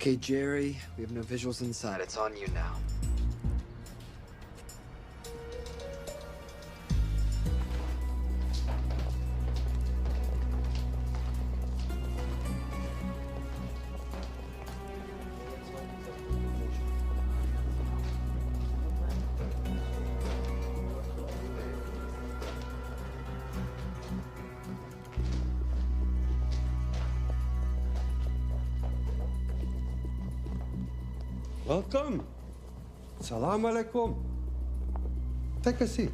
Okay, Jerry, we have no visuals inside. It's on you now. Welcome. Salam alaikum. Take a seat.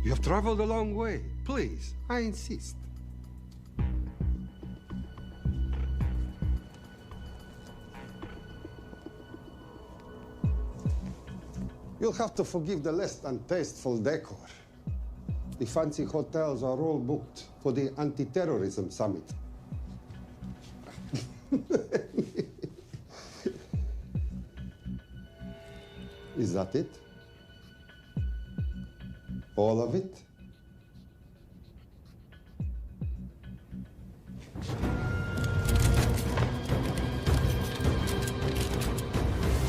You have traveled a long way. Please, I insist. You'll have to forgive the less than tasteful decor. The fancy hotels are all booked for the anti-terrorism summit. Is that it? All of it?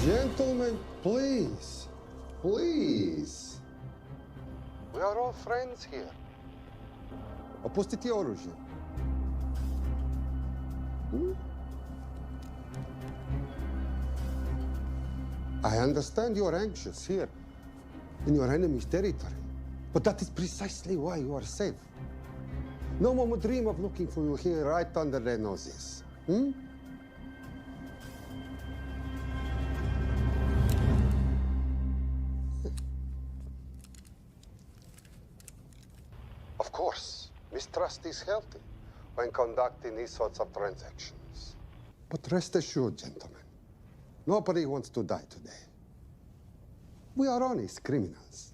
Gentlemen, please, please. We are all friends here. Опустите оружие. I understand you're anxious here in your enemy's territory, but that is precisely why you are safe. No one would dream of looking for you here right under their noses. Of course, mistrust is healthy when conducting these sorts of transactions. But rest assured, gentlemen, nobody wants to die today. We are honest criminals.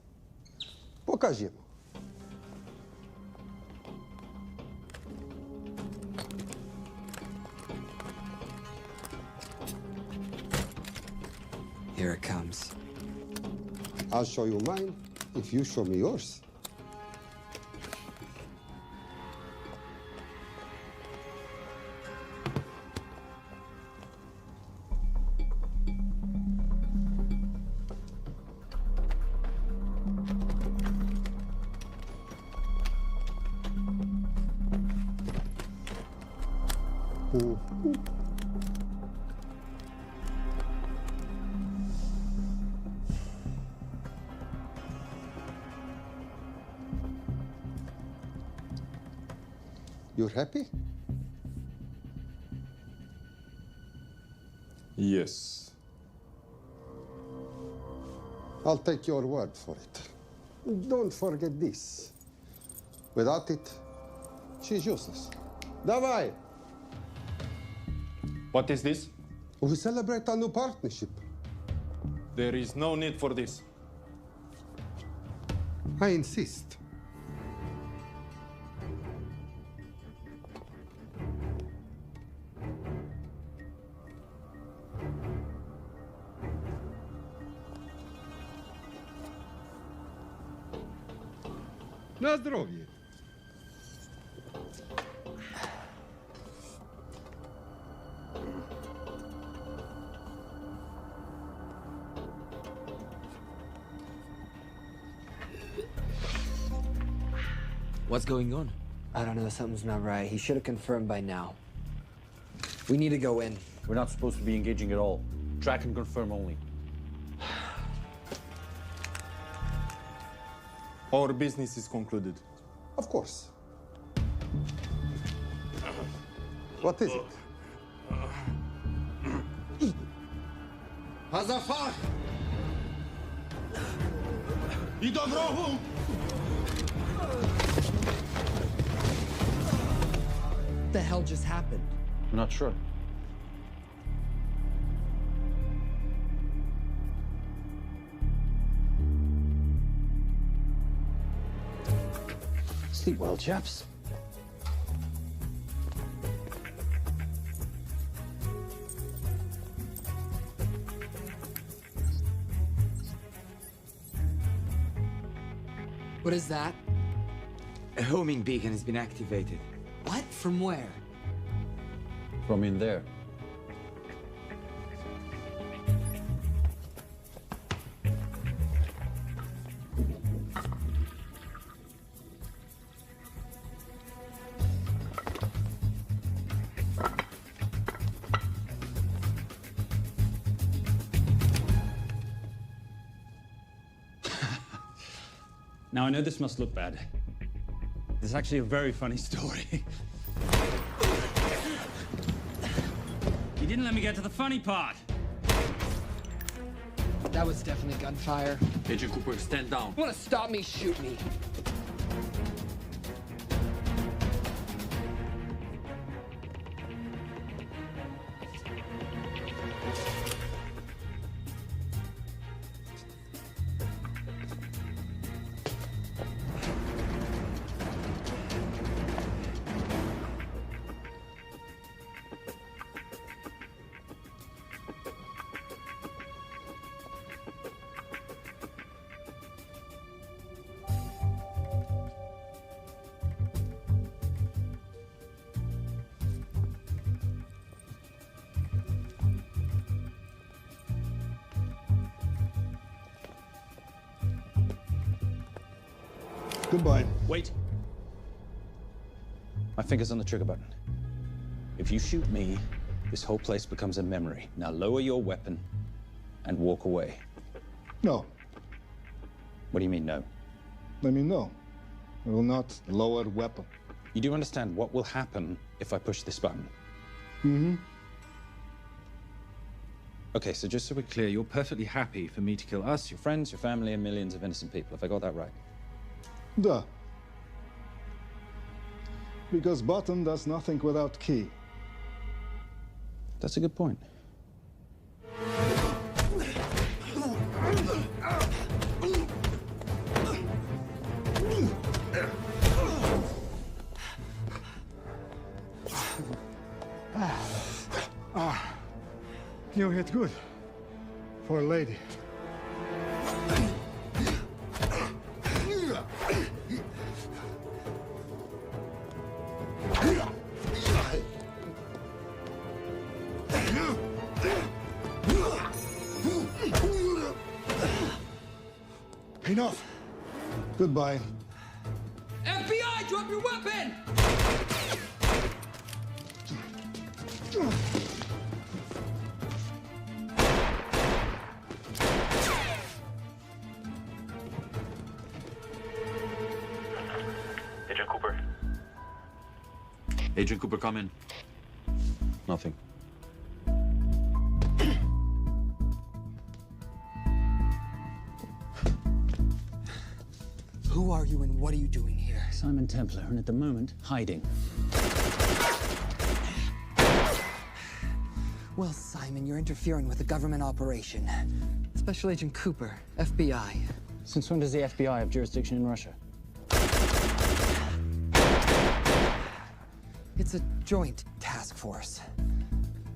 Покажемо. Here it comes. I'll show you mine if you show me yours. You're happy? Yes. I'll take your word for it. Don't forget this. Without it, she's useless. Давай! What is this? We celebrate our new partnership. There is no need for this. I insist. На здоровье. What's going on? I don't know. Something's not right. He should have confirmed by now. We need to go in. We're not supposed to be engaging at all. Track and confirm only. Our business is concluded. Of course. What is it? Hazafar! I do wrogu! What the hell just happened? I'm not sure. Sleep well, chaps. What is that? A homing beacon has been activated. What? From where? From in there. Now, I know this must look bad. It's actually a very funny story. You didn't let me get to the funny part. That was definitely gunfire. Agent Cooper, stand down. You wanna stop me, shoot me. Goodbye. Wait. My finger's on the trigger button. If you shoot me, this whole place becomes a memory. Now lower your weapon and walk away. No. What do you mean, no? I mean, no. I will not lower weapon. You do understand what will happen if I push this button? Mm-hmm. Okay, so just so we're clear, you're perfectly happy for me to kill us, your friends, your family, and millions of innocent people. Have I got that right? Duh. Because button does nothing without key. That's a good point. You hit good. For a lady. Enough. Goodbye. FBI, drop your weapon! Agent Cooper. Agent Cooper, come in. Nothing. Who are you and what are you doing here? Simon Templar, and at the moment, hiding. Well, Simon, you're interfering with a government operation. Special Agent Cooper, FBI. Since when does the FBI have jurisdiction in Russia? It's a joint task force.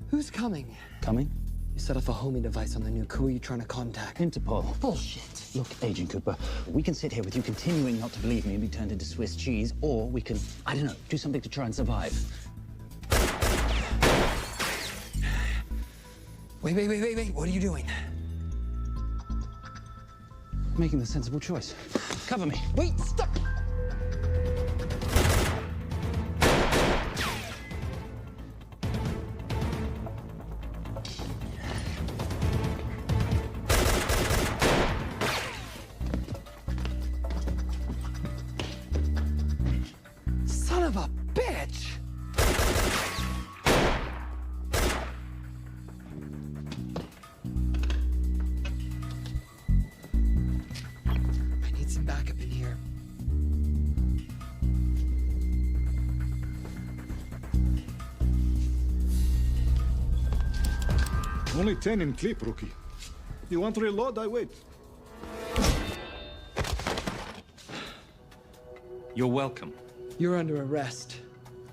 Who's coming? Coming? You set off a homing device on the nuke. Who are you trying to contact? Interpol. Bullshit. Look, Agent Cooper, we can sit here with you continuing not to believe me and be turned into Swiss cheese, or we can, I don't know, do something to try and survive. Wait. What are you doing? Making the sensible choice. Cover me. Wait, stop! Son of a bitch! I need some backup in here. Only 10 in clip, rookie. You want to reload? I wait. You're welcome. You're under arrest.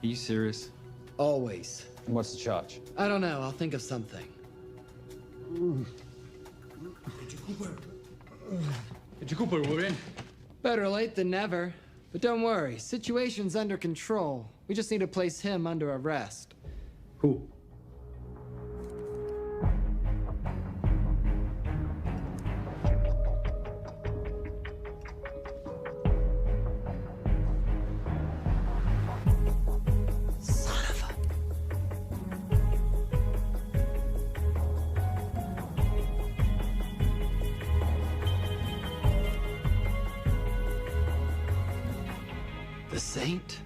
Are you serious? Always. And what's the charge? I don't know. I'll think of something. Agent Cooper, we're in. Better late than never. But don't worry, situation's under control. We just need to place him under arrest. Who? Son of a... The Saint?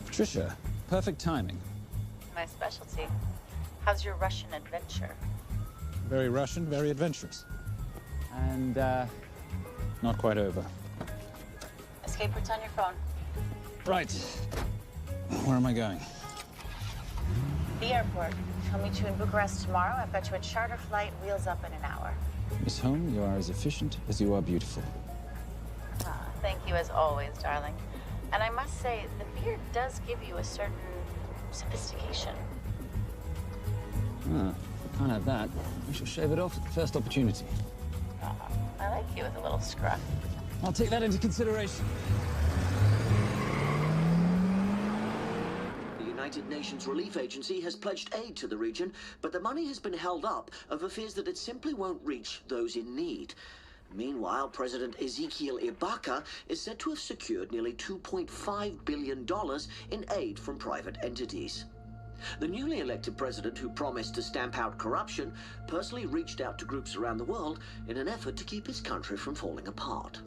Patricia, perfect timing. My specialty. How's your Russian adventure? Very Russian, very adventurous. And, not quite over. Escape routes on your phone. Right. Where am I going? The airport. I'll meet you in Bucharest tomorrow. I've got you a charter flight, wheels up in an hour. Miss Holm, you are as efficient as you are beautiful. Ah, thank you as always, darling. And I must say, the beard does give you a certain sophistication. Ah, can't have that. I shall shave it off at the first opportunity. I like you with a little scruff. I'll take that into consideration. The United Nations Relief Agency has pledged aid to the region, but the money has been held up over fears that it simply won't reach those in need. Meanwhile, President Ezekiel Ibaka is said to have secured nearly $2.5 billion in aid from private entities. The newly elected president, who promised to stamp out corruption, personally reached out to groups around the world in an effort to keep his country from falling apart.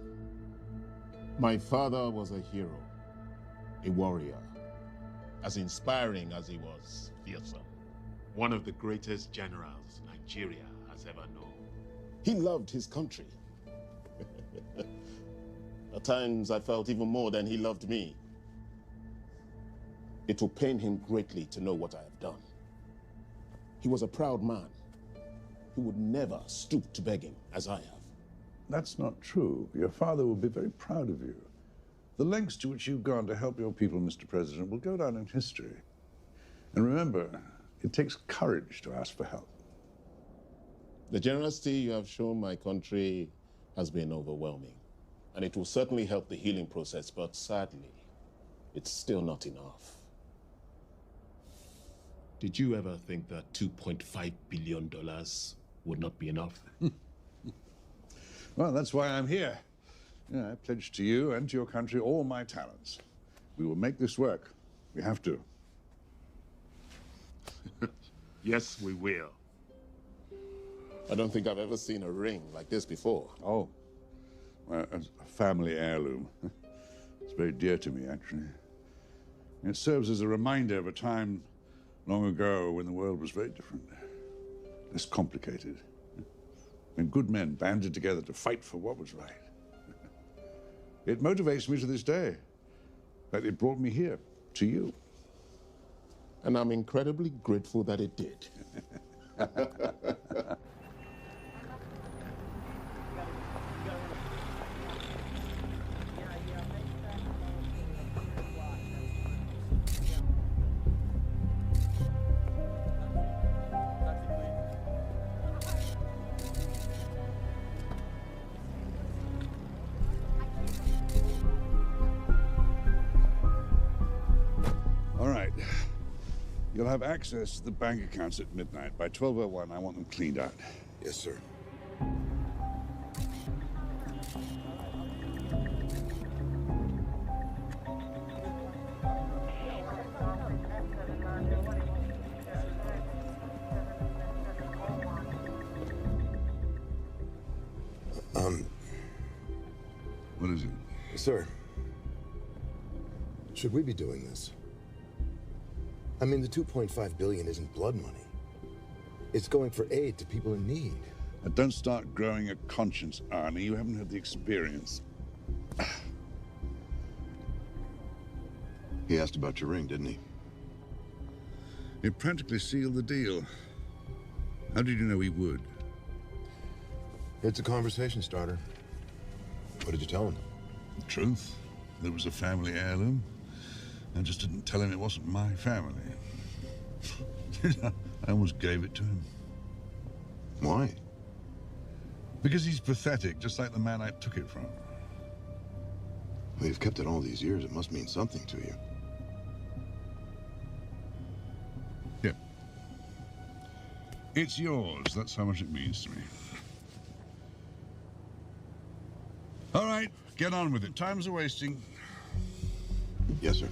My father was a hero, a warrior, as inspiring as he was fearsome. One of the greatest generals Nigeria has ever known. He loved his country. At times I felt even more than he loved me. It will pain him greatly to know what I have done. He was a proud man who would never stoop to begging as I have. That's not true. Your father will be very proud of you. The lengths to which you've gone to help your people, Mr. President, will go down in history. And remember, it takes courage to ask for help. The generosity you have shown my country has been overwhelming, and it will certainly help the healing process, but sadly, it's still not enough. Did you ever think that $2.5 billion would not be enough? Well, that's why I'm here. I pledge to you and to your country all my talents. We will make this work. We have to. Yes, we will. I don't think I've ever seen a ring like this before. Oh, well, it's a family heirloom. It's very dear to me, actually. It serves as a reminder of a time long ago when the world was very different, less complicated, when good men banded together to fight for what was right. It motivates me to this day, but it brought me here, to you. And I'm incredibly grateful that it did. You'll have access to the bank accounts at midnight. By 12:01, I want them cleaned out. Yes, sir. What is it? Sir, should we be doing this? I mean, the $2.5 billion isn't blood money. It's going for aid to people in need. And don't start growing a conscience, Arnie. You haven't had the experience. He asked about your ring, didn't he? It practically sealed the deal. How did you know he would? It's a conversation starter. What did you tell him? The truth. There was a family heirloom. I just didn't tell him it wasn't my family. I almost gave it to him. Why? Because he's pathetic, just like the man I took it from. Well, you've kept it all these years. It must mean something to you. Yeah. It's yours. That's how much it means to me. All right, get on with it. Time's a wasting. Yes, sir.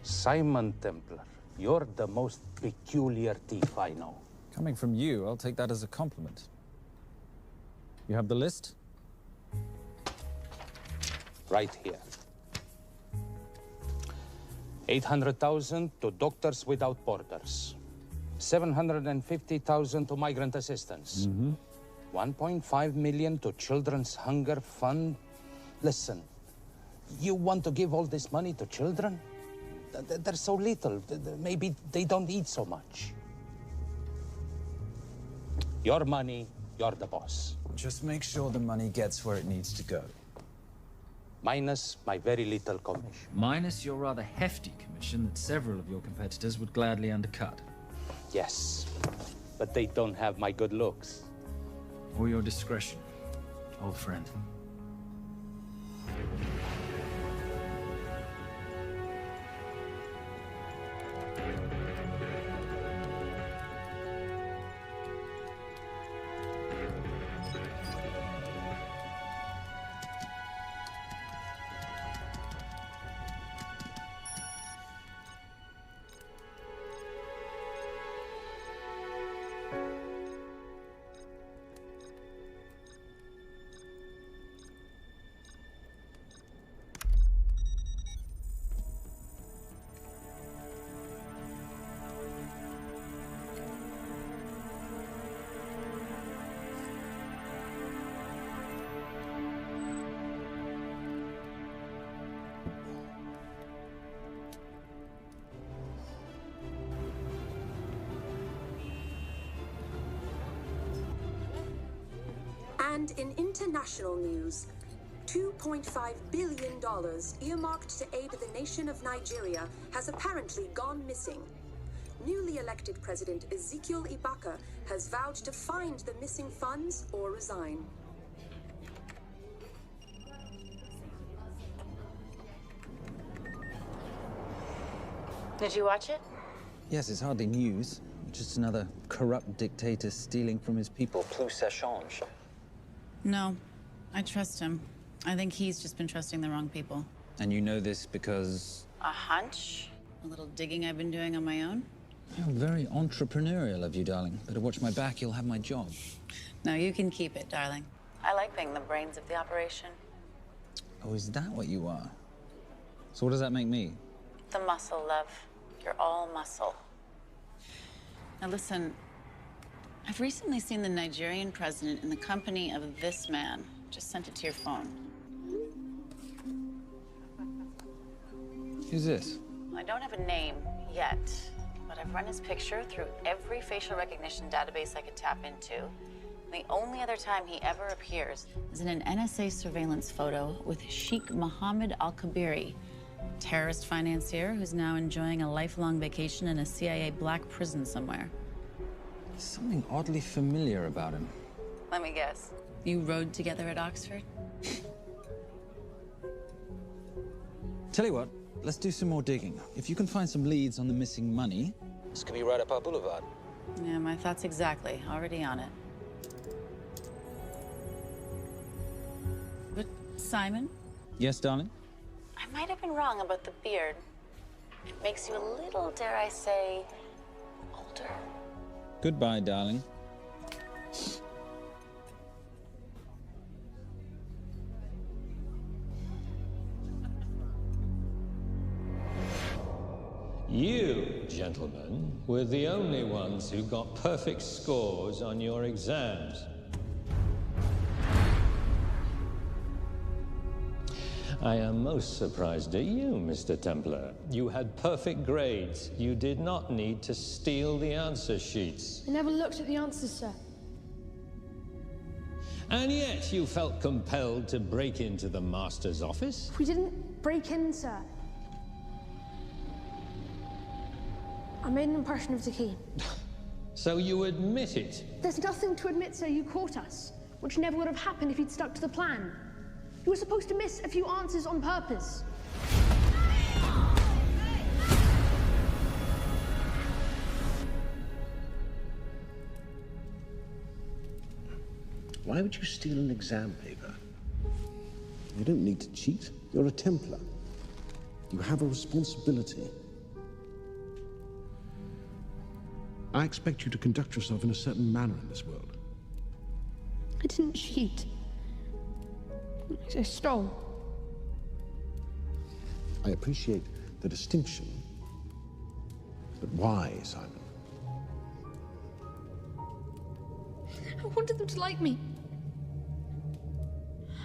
Simon Templar, you're the most peculiar thief I know. Coming from you, I'll take that as a compliment. You have the list? Right here. 800,000 to Doctors Without Borders. 750,000 to migrant assistance. 1.5 million to Children's Hunger Fund. Listen, you want to give all this money to children? They're so little. Maybe they don't eat so much. Your money, you're the boss. Just make sure the money gets where it needs to go. Minus my very little commission. Minus your rather hefty commission that several of your competitors would gladly undercut. Yes, but they don't have my good looks. Or your discretion, old friend. And in international news, $2.5 billion earmarked to aid the nation of Nigeria has apparently gone missing. Newly elected President Ezekiel Ibaka has vowed to find the missing funds or resign. Did you watch it? Yes, it's hardly news. Just another corrupt dictator stealing from his people. Plus ça change. No, I trust him. I think he's just been trusting the wrong people. And you know this because... A hunch? A little digging I've been doing on my own? You're very entrepreneurial of you, darling. Better watch my back, you'll have my job. No, you can keep it, darling. I like being the brains of the operation. Oh, is that what you are? So what does that make me? The muscle, love. You're all muscle. Now listen, I've recently seen the Nigerian president in the company of this man. Just sent it to your phone. Who's this? I don't have a name yet, but I've run his picture through every facial recognition database I could tap into. The only other time he ever appears is in an NSA surveillance photo with Sheikh Mohammed Al-Kabiri, terrorist financier who's now enjoying a lifelong vacation in a CIA black prison somewhere. There's something oddly familiar about him. Let me guess. You rode together at Oxford? Tell you what, let's do some more digging. If you can find some leads on the missing money, this could be right up our boulevard. Yeah, my thoughts exactly. Already on it. But, Simon? Yes, darling? I might have been wrong about the beard. It makes you a little, dare I say, older. Goodbye, darling. You gentlemen were the only ones who got perfect scores on your exams. I am most surprised at you, Mr. Templar. You had perfect grades. You did not need to steal the answer sheets. I never looked at the answers, sir. And yet you felt compelled to break into the Master's office? We didn't break in, sir. I made an impression of the key. So you admit it? There's nothing to admit, sir. You caught us, which never would have happened if you'd stuck to the plan. You were supposed to miss a few answers on purpose. Why would you steal an exam paper? You don't need to cheat. You're a Templar. You have a responsibility. I expect you to conduct yourself in a certain manner in this world. I didn't cheat. I stole. I appreciate the distinction. But why, Simon? I wanted them to like me.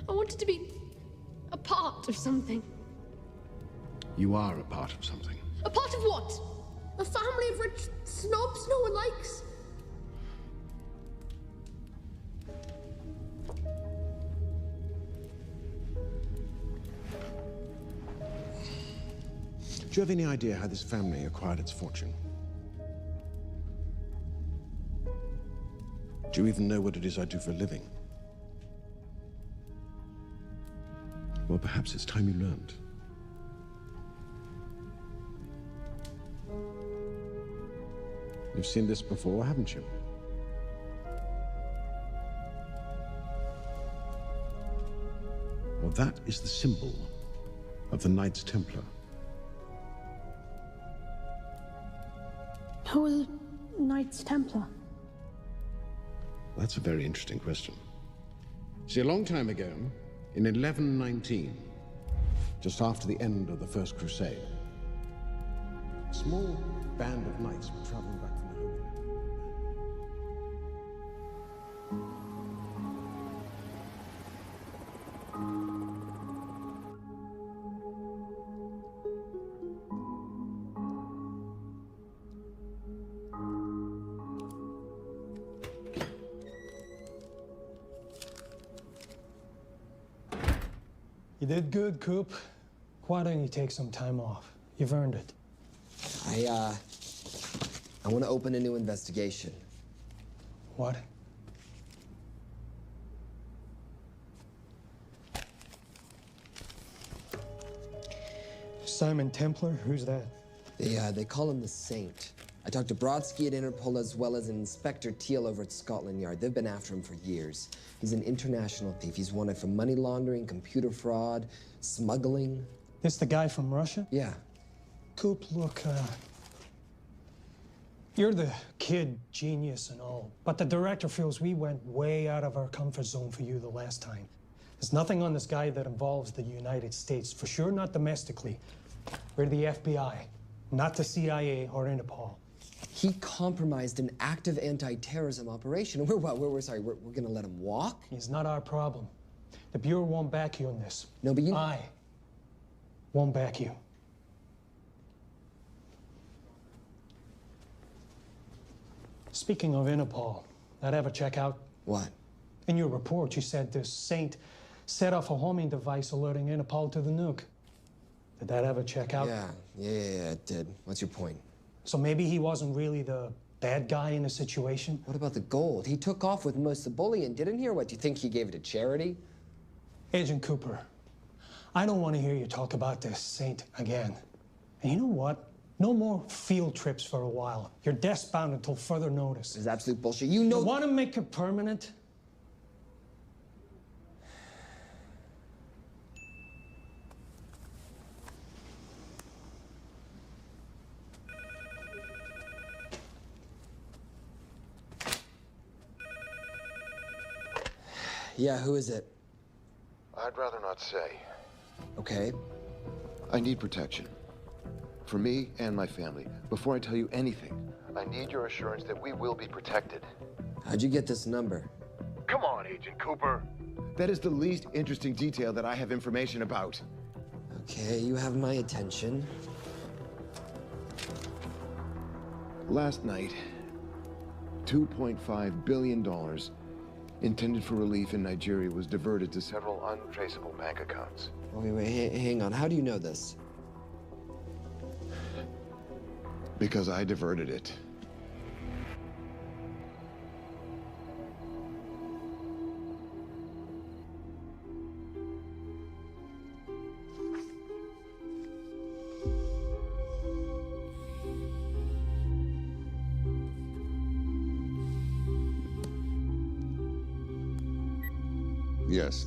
I wanted to be a part of something. You are a part of something. A part of what? A family of rich snobs no one likes? Do you have any idea how this family acquired its fortune? Do you even know what it is I do for a living? Well, perhaps it's time you learned. You've seen this before, haven't you? Well, that is the symbol of the Knights Templar. Who are the Knights Templar? That's a very interesting question. See, a long time ago, in 1119, just after the end of the First Crusade, a small band of knights were traveling back from the Holy Land. You did good, Coop. Why don't you take some time off? You've earned it. I want to open a new investigation. What? Simon Templar? Who's that? They call him the Saint. I talked to Brodsky at Interpol as well as Inspector Teal over at Scotland Yard. They've been after him for years. He's an international thief. He's wanted for money laundering, computer fraud, smuggling. This the guy from Russia? Yeah. Coop, look, you're the kid genius and all, but the director feels we went way out of our comfort zone for you the last time. There's nothing on this guy that involves the United States, for sure not domestically. We're the FBI, not the CIA or Interpol. He compromised an active anti-terrorism operation. We're gonna let him walk? He's not our problem. The Bureau won't back you on this. No, but I won't back you. Speaking of Interpol, that ever check out? What? In your report, you said this Saint set off a homing device alerting Interpol to the nuke. Did that ever check out? Yeah, it did. What's your point? So maybe he wasn't really the bad guy in the situation? What about the gold? He took off with most of the bullion, didn't he? Or what, do you think he gave it to charity? Agent Cooper, I don't want to hear you talk about this Saint again. And you know what? No more field trips for a while. You're desk-bound until further notice. This is absolute bullshit. You know— You want to make it permanent? Yeah, who is it? I'd rather not say. Okay. I need protection. For me and my family, before I tell you anything, I need your assurance that we will be protected. How'd you get this number? Come on, Agent Cooper. That is the least interesting detail that I have information about. Okay, you have my attention. Last night, $2.5 billion intended for relief in Nigeria was diverted to several untraceable bank accounts. Wait, hang on. How do you know this? Because I diverted it. Yes.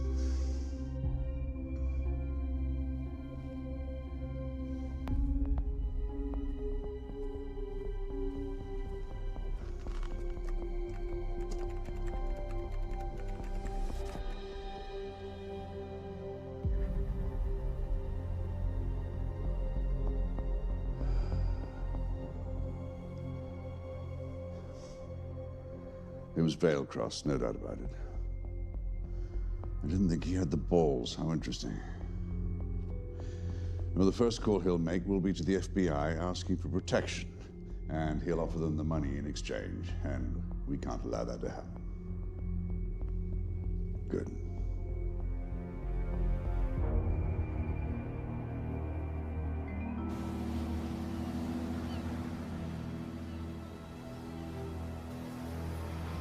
It was Veilcross, no doubt about it. I didn't think he had the balls. How interesting. Well, the first call he'll make will be to the FBI asking for protection. And he'll offer them the money in exchange. And we can't allow that to happen. Good.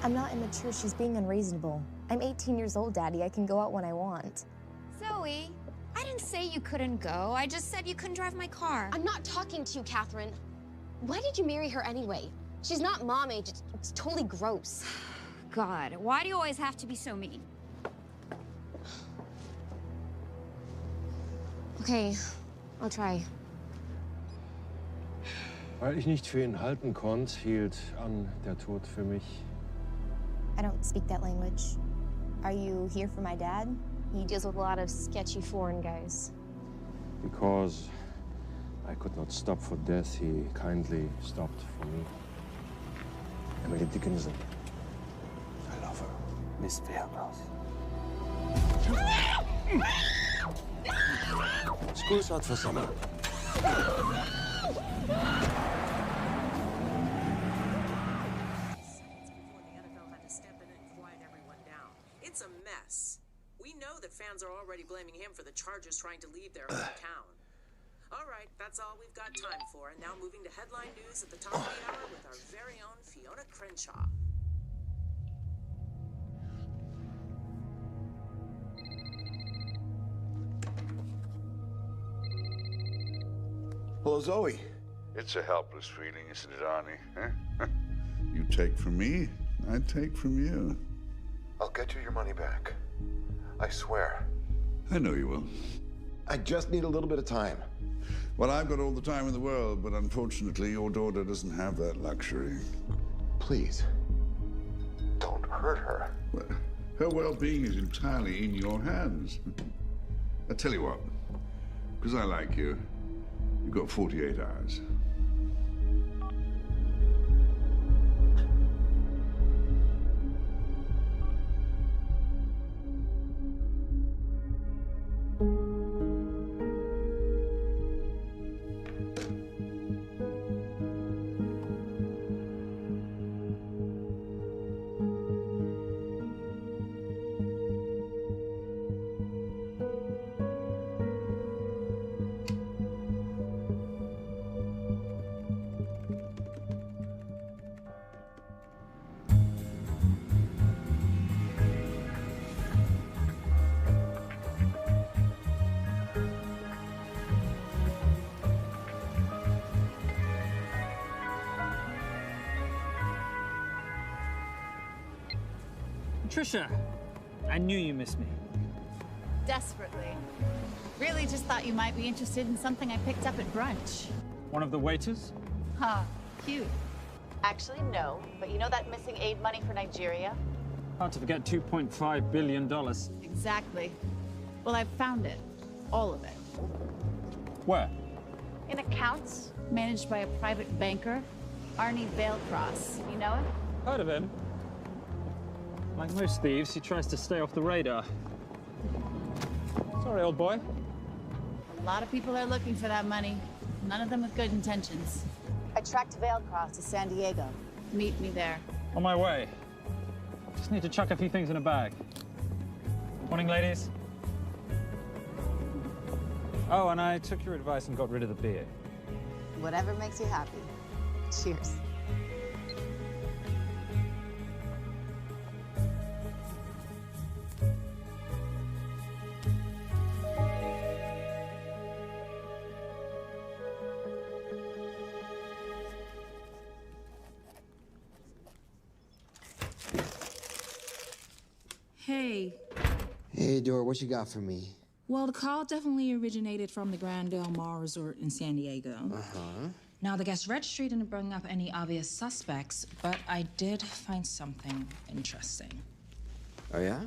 I'm not immature. She's being unreasonable. I'm 18 years old, Daddy. I can go out when I want. Zoe, I didn't say you couldn't go. I just said you couldn't drive my car. I'm not talking to you, Catherine. Why did you marry her anyway? She's not mom age. It's totally gross. God, why do you always have to be so mean? Okay, I'll try. Weil ich nicht für ihn halten konnte, hielt an der Tod für mich. I don't speak that language. Are you here for my dad? He deals with a lot of sketchy foreign guys. Because I could not stop for death, he kindly stopped for me. Emily Dickinson. I love her. Miss Veilcross. School's out for summer. It's a mess. We know that fans are already blaming him for the Chargers trying to leave their hometown. All right, that's all we've got time for. And now moving to headline news at the top of the hour with our very own Fiona Crenshaw. Hello, Zoe. It's a helpless feeling, isn't it, Arnie? Huh? You take from me, I take from you. I'll get you your money back. I swear. I know you will. I just need a little bit of time. Well, I've got all the time in the world, but unfortunately, your daughter doesn't have that luxury. Please, don't hurt her. Well, her well-being is entirely in your hands. I tell you what, because I like you, you've got 48 hours. Trisha, I knew you missed me. Desperately. Really just thought you might be interested in something I picked up at brunch. One of the waiters? Huh, cute. Actually, no, but you know that missing aid money for Nigeria? Hard to forget $2.5 billion. Exactly. Well, I've found it. All of it. Where? In accounts, managed by a private banker, Arnie Vailcross. You know him? Heard of him? Like most thieves, he tries to stay off the radar. Sorry, old boy. A lot of people are looking for that money. None of them with good intentions. I tracked Vailcross to San Diego. Meet me there. On my way. Just need to chuck a few things in a bag. Morning, ladies. Oh, and I took your advice and got rid of the beer. Whatever makes you happy. Cheers. Hey. Hey, Dora, what you got for me? Well, the call definitely originated from the Grand Del Mar Resort in San Diego. Uh-huh. Now, the guest registry didn't bring up any obvious suspects, but I did find something interesting. Oh, yeah?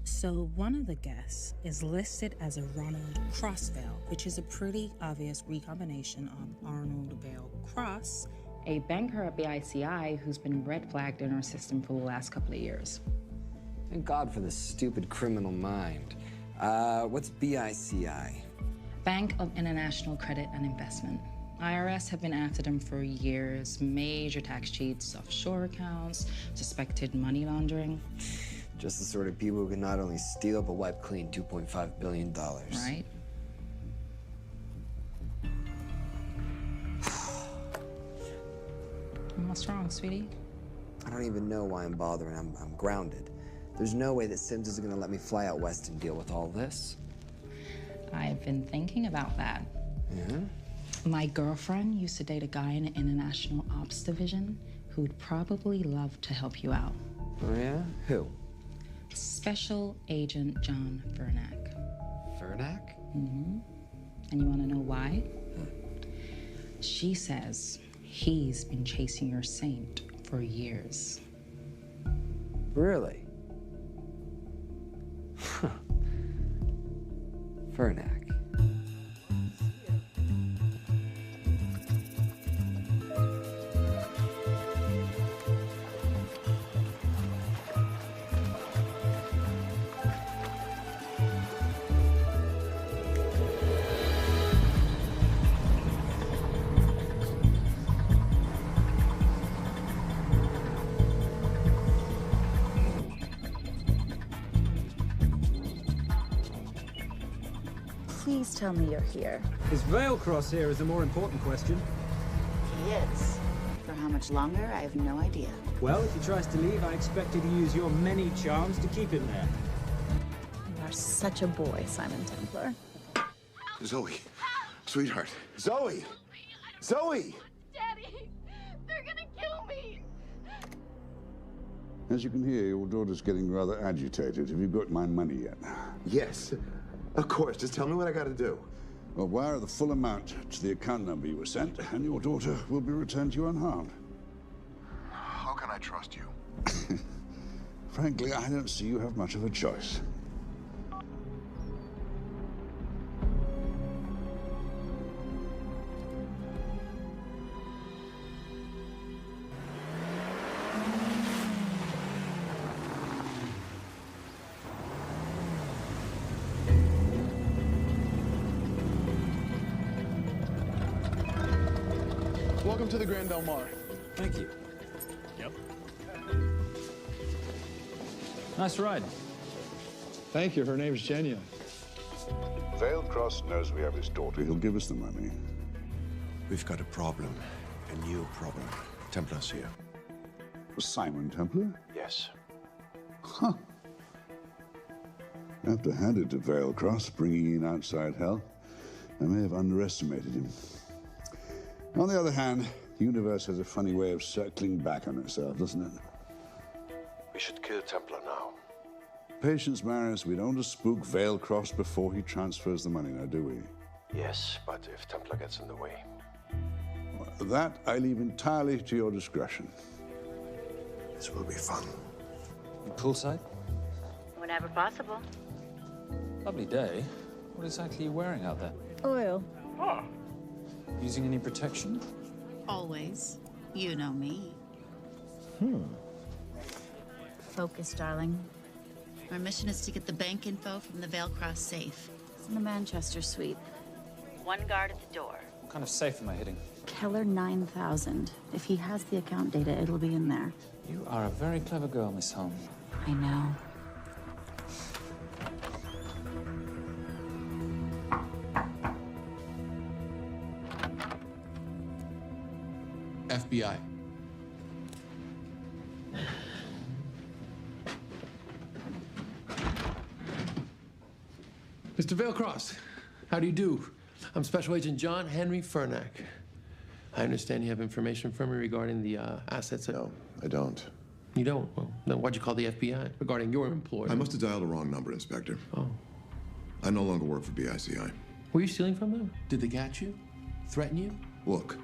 So, one of the guests is listed as a Ronald Crossvale, which is a pretty obvious recombination of Arnold Vale Cross, a banker at BICI who's been red flagged in our system for the last couple of years. Thank God for the stupid criminal mind. What's BICI? Bank of International Credit and Investment. IRS have been after them for years. Major tax cheats, offshore accounts, suspected money laundering. Just the sort of people who can not only steal but wipe clean $2.5 billion. Right? What's wrong, sweetie? I don't even know why I'm bothering. I'm grounded. There's no way that Sims is gonna let me fly out west and deal with all this. I've been thinking about that. Yeah? My girlfriend used to date a guy in the International Ops Division who'd probably love to help you out. Oh, yeah? Who? Special Agent John Vernack. Vernack? Mm-hmm. And you want to know why? She says he's been chasing your saint for years. Really? Vernack. Please tell me you're here. Is Vailcross here is the more important question. He is. For how much longer, I have no idea. Well, if he tries to leave, I expect you to use your many charms to keep him there. You are such a boy, Simon Templar. Zoe. Sweetheart. Zoe! Zoe! Daddy, they're gonna kill me. As you can hear, your daughter's getting rather agitated. Have you got my money yet? Yes. Of course. Just tell me what I gotta do. Well, wire the full amount to the account number you were sent, and your daughter will be returned to you unharmed. How can I trust you? Frankly, I don't see you have much of a choice. Welcome to the Grand Del Mar. Thank you. Yep. Nice ride. Thank you. Her name's Genya. Vailcross knows we have his daughter. He'll give us the money. We've got a problem. A new problem. Templar's here. Simon Templar? Yes. Huh. I have to hand it to Vailcross, bringing in outside help. I may have underestimated him. On the other hand, the universe has a funny way of circling back on itself, doesn't it? We should kill Templar now. Patience, Maris. We don't want to spook Vailcross before he transfers the money, now, do we? Yes, but if Templar gets in the way. That I leave entirely to your discretion. This will be fun. Poolside? Whenever possible. Lovely day. What exactly are you wearing out there? Oil. Oh. Using any protection? Always. You know me. Focus, darling. Our mission is to get the bank info from the Veilcross safe. It's in the Manchester suite. One guard at the door. What kind of safe am I hitting? Keller 9000. If he has the account data, it'll be in there. You are a very clever girl, Miss Holm. I know. FBI. Mr. Veilcross, how do you do? I'm Special Agent John Henry Fernack. I understand you have information from me regarding the assets. No, I don't. You don't? Well, then why'd you call the FBI regarding your employer? I must have dialed the wrong number, Inspector. Oh. I no longer work for BICI. Were you stealing from them? Did they catch you? Threaten you? Look,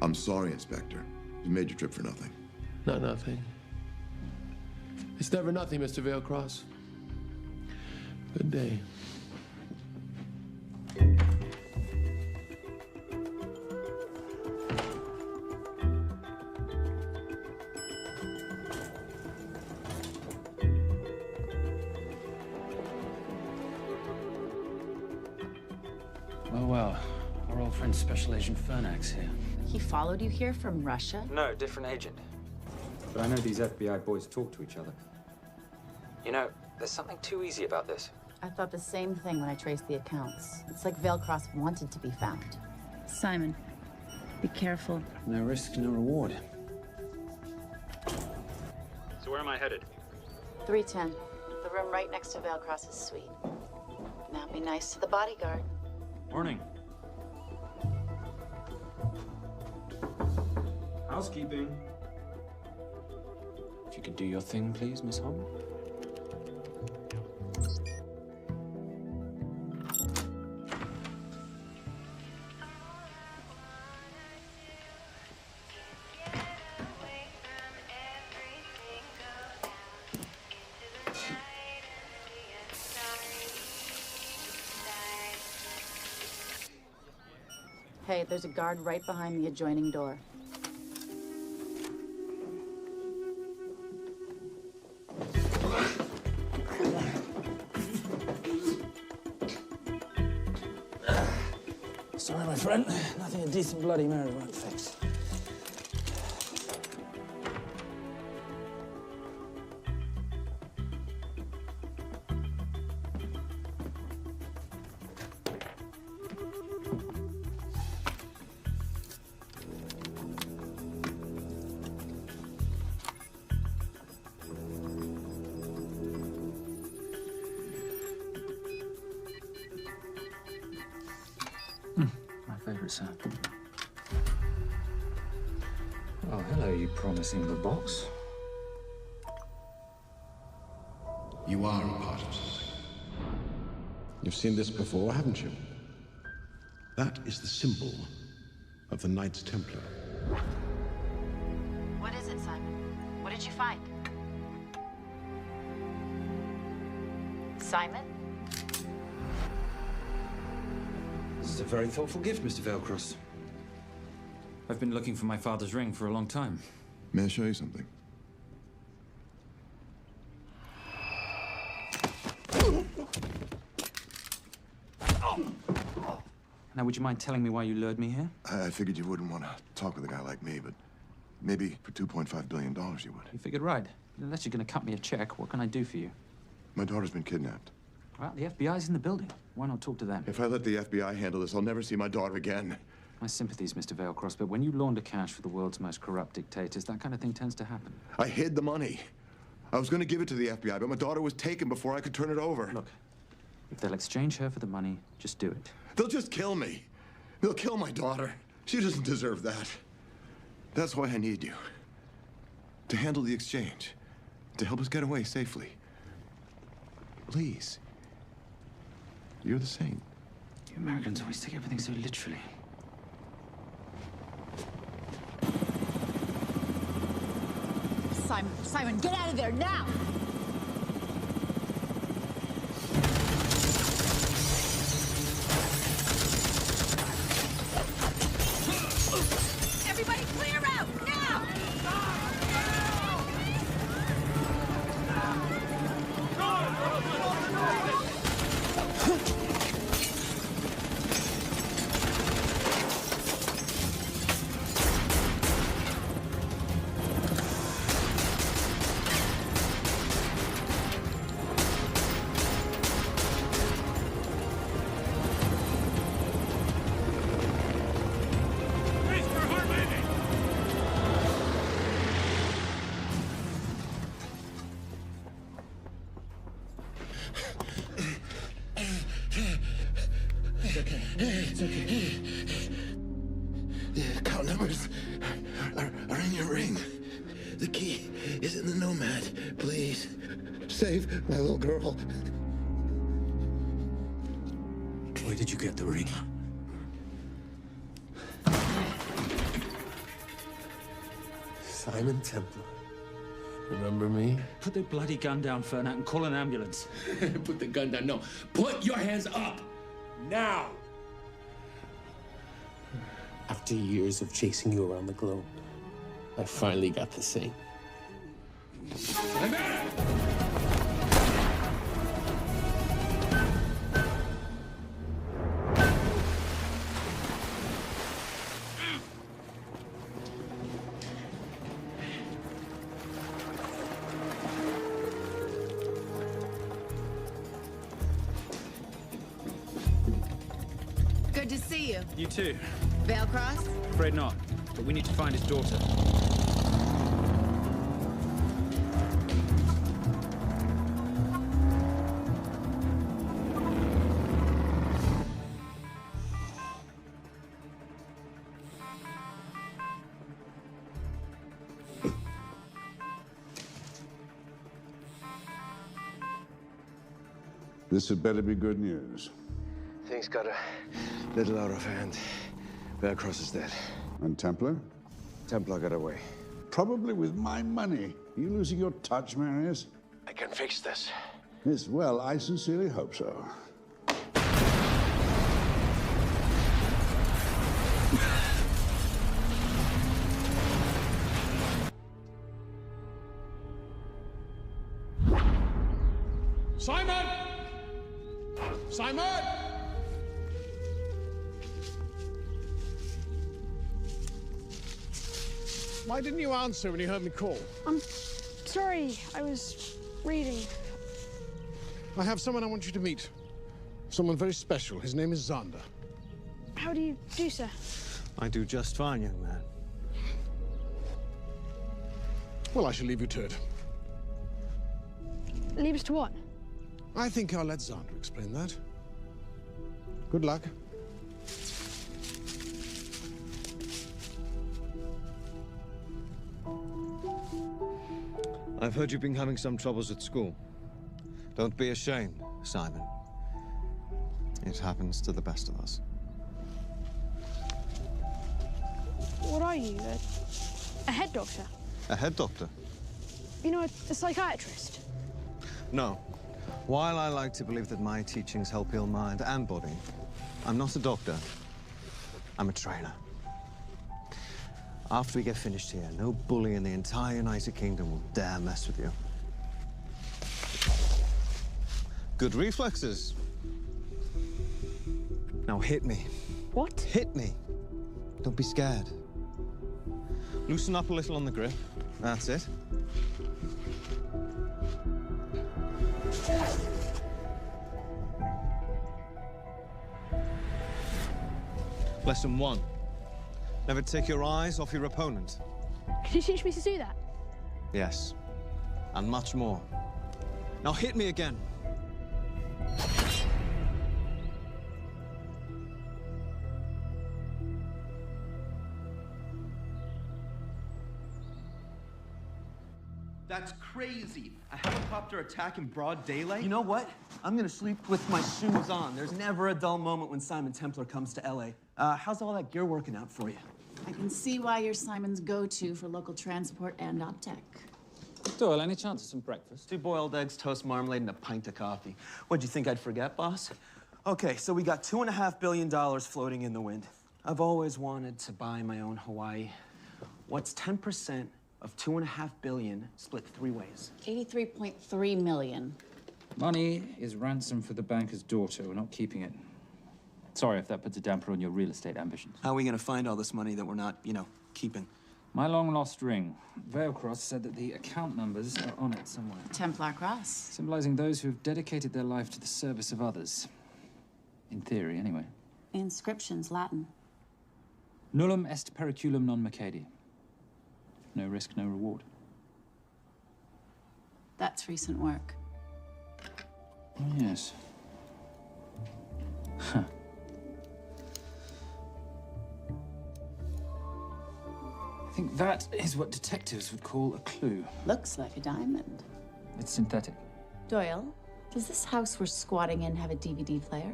I'm sorry, Inspector. You made your trip for nothing. Not nothing. It's never nothing, Mr. Veilcross. Good day. Well, our old friend Special Agent Fernack's here. He followed you here from Russia? No, different agent. But I know these FBI boys talk to each other. You know, there's something too easy about this. I thought the same thing when I traced the accounts. It's like Veilcross wanted to be found. Simon, be careful. No risk, no reward. So where am I headed? 310. The room right next to Veilcross's suite. Now be nice to the bodyguard. Morning. Housekeeping. If you could do your thing, please, Miss Holm. Hey, there's a guard right behind the adjoining door. Sorry, my friend. Nothing a decent Bloody Mary won't fix. My favorite sound. Oh, hello, you promising little box. You are a part of something. You've seen this before, haven't you? That is the symbol of the Knights Templar. What is it, Simon? What did you find? Simon? This is a very thoughtful gift, Mr. Veilcross. I've been looking for my father's ring for a long time. May I show you something? Now, would you mind telling me why you lured me here? I figured you wouldn't want to talk with a guy like me, but maybe for $2.5 billion you would. You figured right. Unless you're going to cut me a check, what can I do for you? My daughter's been kidnapped. Well, the FBI's in the building. Why not talk to them? If I let the FBI handle this, I'll never see my daughter again. My sympathies, Mr. Veilcross, but when you launder cash for the world's most corrupt dictators, that kind of thing tends to happen. I hid the money. I was going to give it to the FBI, but my daughter was taken before I could turn it over. Look, if they'll exchange her for the money, just do it. They'll just kill me. They'll kill my daughter. She doesn't deserve that. That's why I need you. To handle the exchange. To help us get away safely. Please. You're the saint. You Americans always take everything so literally. Simon, get out of there now! okay. It's okay. The account numbers are in your ring. The key is in the Nomad. Please, save my little girl. Where did you get the ring? Simon Templar. Remember me? Put the bloody gun down, Fernak, and call an ambulance. Put the gun down. No. Put your hands up. Now. After years of chasing you around the globe, I finally got the same. Good to see you. You too. Vale Cross? Afraid not, but we need to find his daughter. This had better be good news. Things got a little out of hand. Vale Cross is dead. And Templar? Templar got away. Probably with my money. Are you losing your touch, Marius? I can fix this. Yes, well, I sincerely hope so. Simon! Simon! Why didn't you answer when you heard me call? I'm sorry, I was reading. I have someone I want you to meet. Someone very special. His name is Xander. How do you do, sir? I do just fine, young man. Well, I shall leave you to it. Leave us to what? I think I'll let Xander explain that. Good luck. I've heard you've been having some troubles at school. Don't be ashamed, Simon. It happens to the best of us. What are you, a head doctor? A head doctor? You know, a psychiatrist? No. While I like to believe that my teachings help heal mind and body, I'm not a doctor. I'm a trainer. After we get finished here, no bully in the entire United Kingdom will dare mess with you. Good reflexes. Now hit me. What? Hit me. Don't be scared. Loosen up a little on the grip. That's it. Lesson 1. Never take your eyes off your opponent. Can you teach me to do that? Yes. And much more. Now hit me again. That's crazy. A helicopter attack in broad daylight? You know what? I'm gonna sleep with my shoes on. There's never a dull moment when Simon Templar comes to LA. How's all that gear working out for you? I can see why you're Simon's go-to for local transport and OpTech. Doyle, any chance of some breakfast? 2 boiled eggs, toast, marmalade, and a pint of coffee. What'd you think I'd forget, boss? Okay, so we got $2.5 billion floating in the wind. I've always wanted to buy my own Hawaii. What's 10% of $2.5 billion split 3 ways? 83.3 million. Money is ransom for the banker's daughter. We're not keeping it. Sorry if that puts a damper on your real estate ambitions. How are we gonna find all this money that we're not, keeping? My long-lost ring. Vale Cross said that the account numbers are on it somewhere. Templar Cross. Symbolizing those who have dedicated their life to the service of others. In theory, anyway. The inscription's Latin. Nullum est periculum non mercedi. No risk, no reward. That's recent work. Oh, yes. Huh. I think that is what detectives would call a clue. Looks like a diamond. It's synthetic. Doyle, does this house we're squatting in have a DVD player?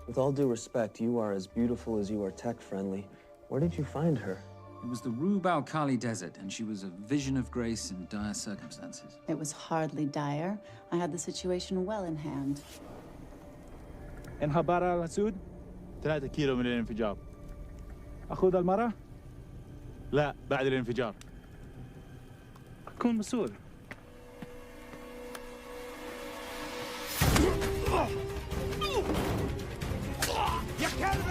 With all due respect, you are as beautiful as you are tech-friendly. Where did you find her? It was the Rub al Khali Desert, and she was a vision of grace in dire circumstances. It was hardly dire. I had the situation well in hand. انخبار على سود 3 كيلو من الانفجار. أخذ المرة؟ لا بعد الانفجار. أكون مسؤول. يا كلب!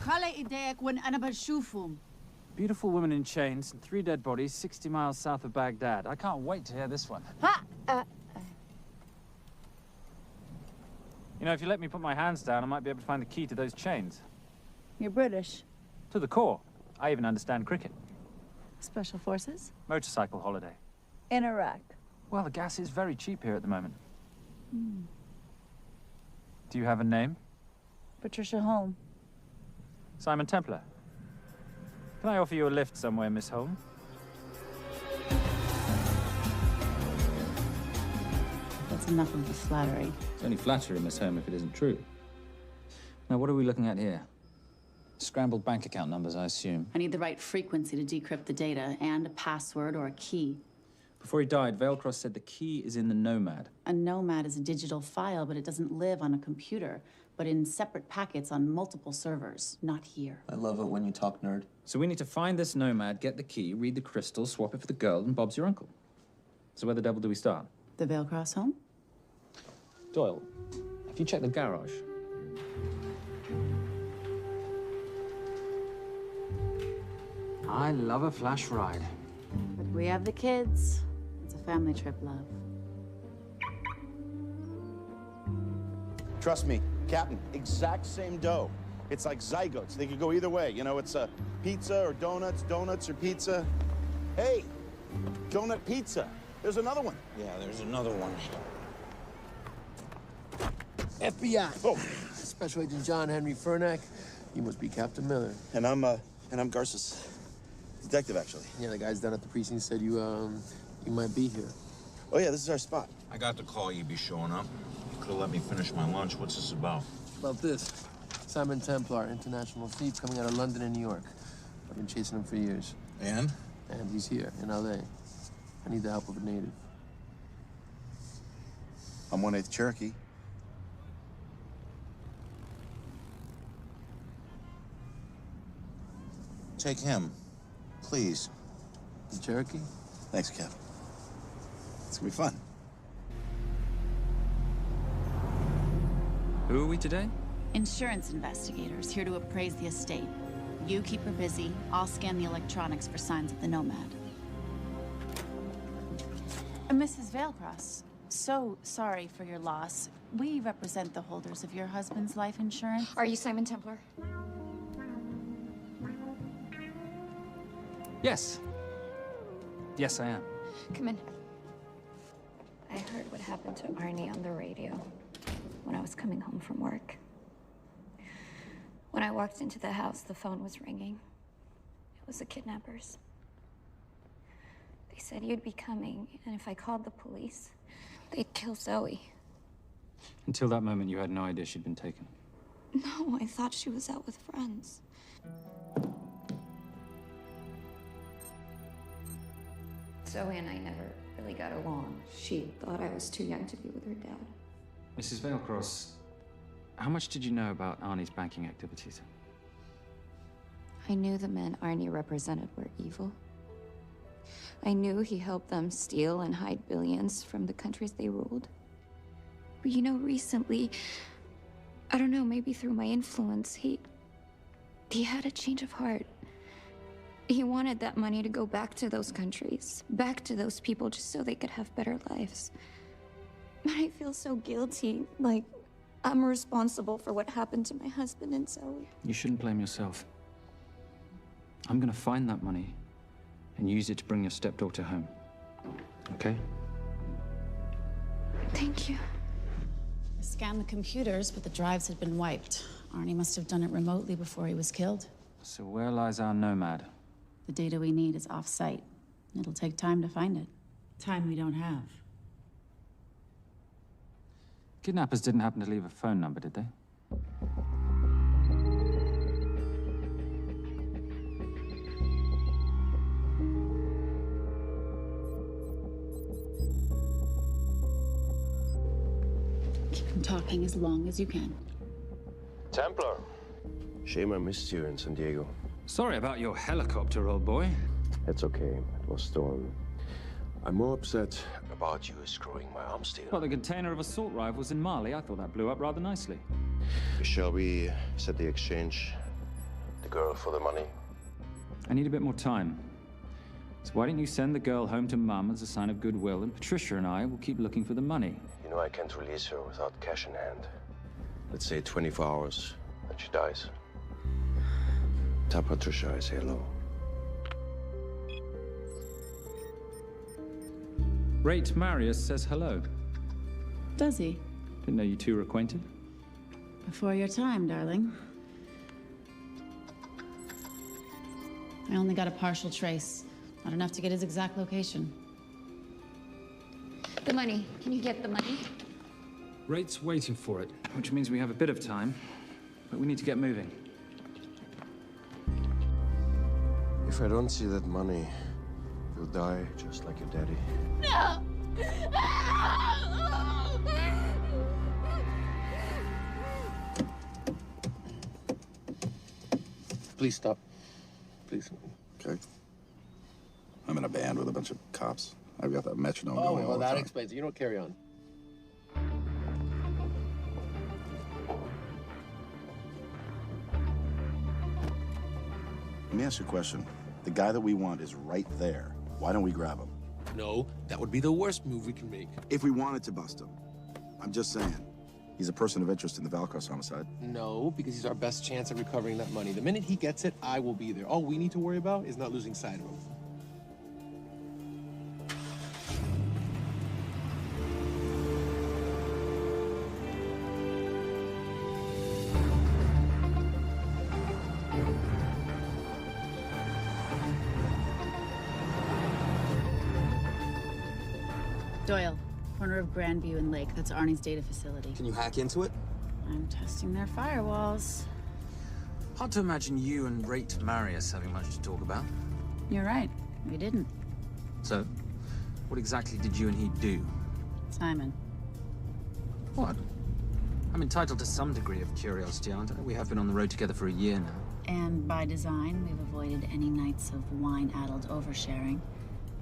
خلي ايديك وين انا بشوفهم. Beautiful woman in chains and 3 dead bodies 60 miles south of Baghdad. I can't wait to hear this one. You know, if you let me put my hands down, I might be able to find the key to those chains. You're British. To the core. I even understand cricket. Special forces? Motorcycle holiday. In Iraq. Well, the gas is very cheap here at the moment. Do you have a name? Patricia Holm. Simon Templar. Can I offer you a lift somewhere, Miss Holm? That's enough of the flattery. It's only flattery, Miss Holm, if it isn't true. Now, what are we looking at here? Scrambled bank account numbers, I assume. I need the right frequency to decrypt the data and a password or a key. Before he died, Veilcross said the key is in the Nomad. A Nomad is a digital file, but it doesn't live on a computer, but in separate packets on multiple servers, not here. I love it when you talk nerd. So we need to find this Nomad, get the key, read the crystal, swap it for the girl, and Bob's your uncle. So where the devil do we start? The Veilcross home? Doyle, have you checked the garage? I love a flash ride. But we have the kids. It's a family trip, love. Trust me, Captain, exact same dough. It's like zygotes. They could go either way. You know, it's a pizza or donuts, donuts or pizza. Hey, donut pizza. There's another one. Yeah, there's another one. FBI. Oh. Special Agent John Henry Furnack. You must be Captain Miller. And I'm Garces. Detective, actually. Yeah, the guys down at the precinct said you might be here. Oh, yeah, this is our spot. I got the call you'd be showing up. You could have let me finish my lunch. What's this about? About this. Simon Templar, international thief coming out of London and New York. I've been chasing him for years. And? And he's here, in L.A. I need the help of a native. I'm 1/8 Cherokee. Take him, please. The Cherokee? Thanks, Kev. It's gonna be fun. Who are we today? Insurance investigators here to appraise the estate. You keep her busy. I'll scan the electronics for signs of the Nomad. Mrs. Veilcross, so sorry for your loss. We represent the holders of your husband's life insurance. Are you Simon Templar? Yes. Yes, I am. Come in. I heard what happened to Arnie on the radio when I was coming home from work. When I walked into the house, the phone was ringing. It was the kidnappers. They said you'd be coming, and if I called the police, they'd kill Zoe. Until that moment, you had no idea she'd been taken. No, I thought she was out with friends. Zoe and I never really got along. She thought I was too young to be with her dad. Mrs. Veilcross, how much did you know about Arnie's banking activities? I knew the men Arnie represented were evil. I knew he helped them steal and hide billions from the countries they ruled. But you know, recently, I don't know, maybe through my influence, he had a change of heart. He wanted that money to go back to those countries, back to those people, just so they could have better lives. But I feel so guilty, like I'm responsible for what happened to my husband and Zoe. You shouldn't blame yourself. I'm gonna find that money and use it to bring your stepdaughter home. Okay? Thank you. I scanned the computers, but the drives had been wiped. Arnie must have done it remotely before he was killed. So where lies our nomad? The data we need is off-site. It'll take time to find it. Time we don't have. Kidnappers didn't happen to leave a phone number, did they? Keep them talking as long as you can. Templar. Shame I missed you in San Diego. Sorry about your helicopter, old boy. It's okay. It was stolen. I'm more upset about you screwing my arm steel. Well, the container of assault rifles in Mali, I thought that blew up rather nicely. Shall we set the exchange? The girl for the money? I need a bit more time. So why don't you send the girl home to Mum as a sign of goodwill, and Patricia and I will keep looking for the money. You know I can't release her without cash in hand. Let's say 24 hours, and she dies. Tell Patricia I say hello. Rate Marius says hello. Does he? Didn't know you two were acquainted. Before your time, darling. I only got a partial trace. Not enough to get his exact location. The money. Can you get the money? Rate's waiting for it, which means we have a bit of time, but we need to get moving. If I don't see that money, you'll die just like your daddy. No! Please stop. Please. Okay. I'm in a band with a bunch of cops. I've got that metronome Oh, going all well, the that time. explains it. You don't carry on. Let me ask you a question. The guy that we want is right there. Why don't we grab him? No, that would be the worst move we can make. If we wanted to bust him. I'm just saying. He's a person of interest in the Valcross homicide. No, because he's our best chance at recovering that money. The minute he gets it, I will be there. All we need to worry about is not losing sight of him. Doyle, corner of Grandview and Lake. That's Arnie's data facility. Can you hack into it? I'm testing their firewalls. Hard to imagine you and Rate Marius having much to talk about. You're right. We didn't. So, what exactly did you and he do? Simon. What? I'm entitled to some degree of curiosity, aren't I? We have been on the road together for a year now. And by design, we've avoided any nights of wine-addled oversharing.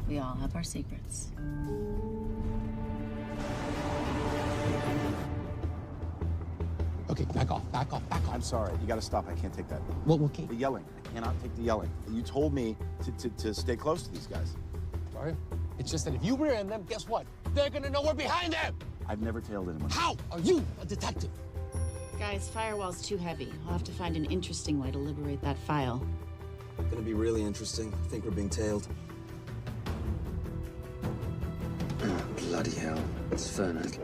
We all have our secrets. Okay, back off, back off, back off. I'm sorry. You gotta stop. I can't take that. What? Okay. The yelling. I cannot take the yelling. You told me to stay close to these guys. Sorry? It's just that if you rear end them, guess what? They're gonna know we're behind them! I've never tailed anyone. How are you a detective? Guys, firewall's too heavy. I'll have to find an interesting way to liberate that file. Gonna be really interesting. I think we're being tailed. Oh, bloody hell. It's Fernac.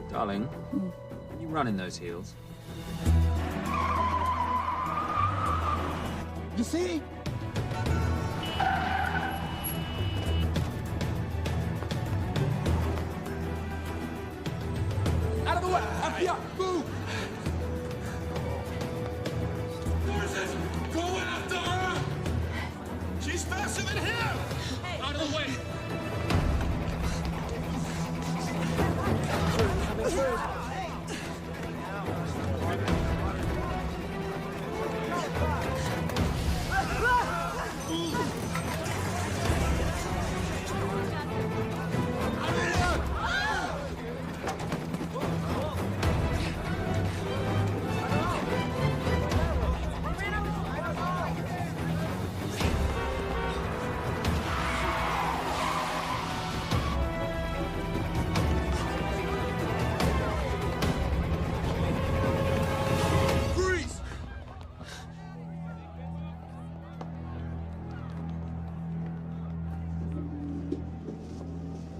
Darling, can you run in those heels? You see? Out of the way! FBI! Move! Forces, go after her! She's faster than him! Out of the way!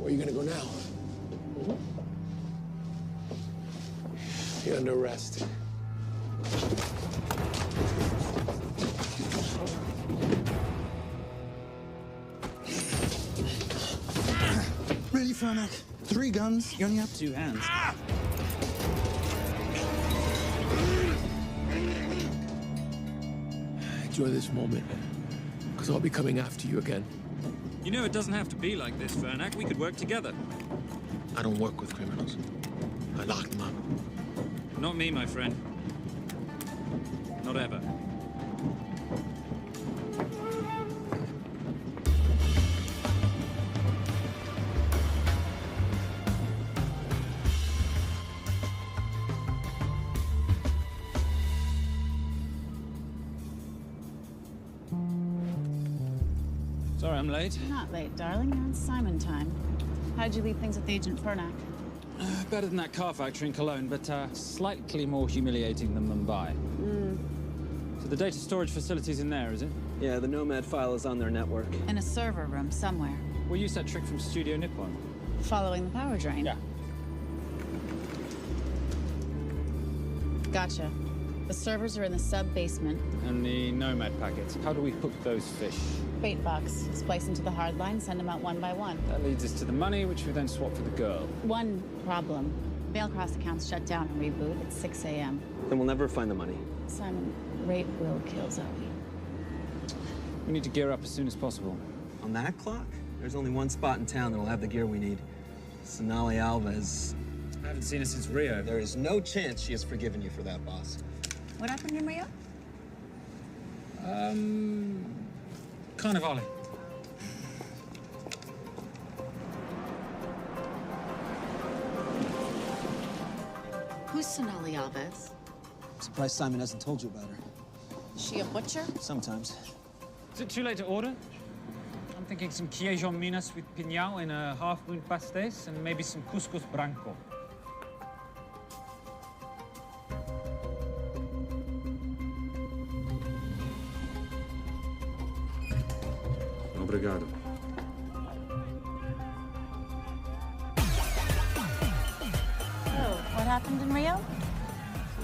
Where are you gonna go now? You're under arrest. Ready, Fernak? 3 guns. You only have 2 hands. Enjoy this moment, because I'll be coming after you again. You know, it doesn't have to be like this, Fernak. We could work together. I don't work with criminals. I lock them up. Not me, my friend. Not ever. Sorry, I'm late. Not late, darling. You're on Simon time. How'd you leave things with Agent Fernak? Better than that car factory in Cologne, but slightly more humiliating than Mumbai. So the data storage facility's in there, is it? Yeah, the Nomad file is on their network. In a server room somewhere. We'll use that trick from Studio Nippon. Following the power drain? Yeah. Gotcha. The servers are in the sub-basement. And the Nomad packets. How do we hook those fish? Bait box. Splice into the hard line, send them out one by one. That leads us to the money, which we then swap for the girl. One problem. Veilcross accounts shut down and reboot at 6 a.m. Then we'll never find the money. Simon, rape will kill Zoe. We need to gear up as soon as possible. On that clock? There's only one spot in town that'll have the gear we need. Sonali Alves. I haven't seen her since Rio. There is no chance she has forgiven you for that, boss. What happened in Rio? Carnivale. Who's Sonali Alves? Surprised Simon hasn't told you about her. Is she a butcher? Sometimes. Is it too late to order? I'm thinking some queijo minas with piñao in a half-moon pastéis and maybe some couscous branco. Obrigado. Oh, what happened in Rio?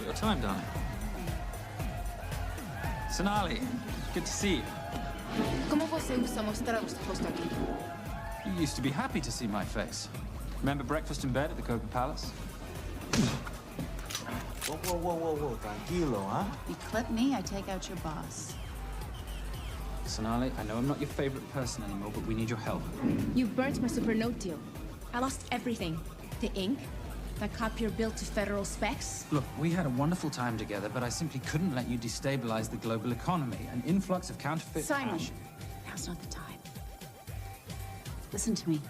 Your time, darling. Sonali, good to see you. Como você usa mostrar o seu rosto aqui? You used to be happy to see my face. Remember breakfast in bed at the Copa Palace? Whoa. Tranquilo, huh? You clip me, I take out your boss. Sonali, I know I'm not your favorite person anymore, but we need your help. You burnt my Supernote deal. I lost everything. The ink, that copier built to federal specs. Look, we had a wonderful time together, but I simply couldn't let you destabilize the global economy. An influx of counterfeit Simon, cash. now's not the time. Listen to me.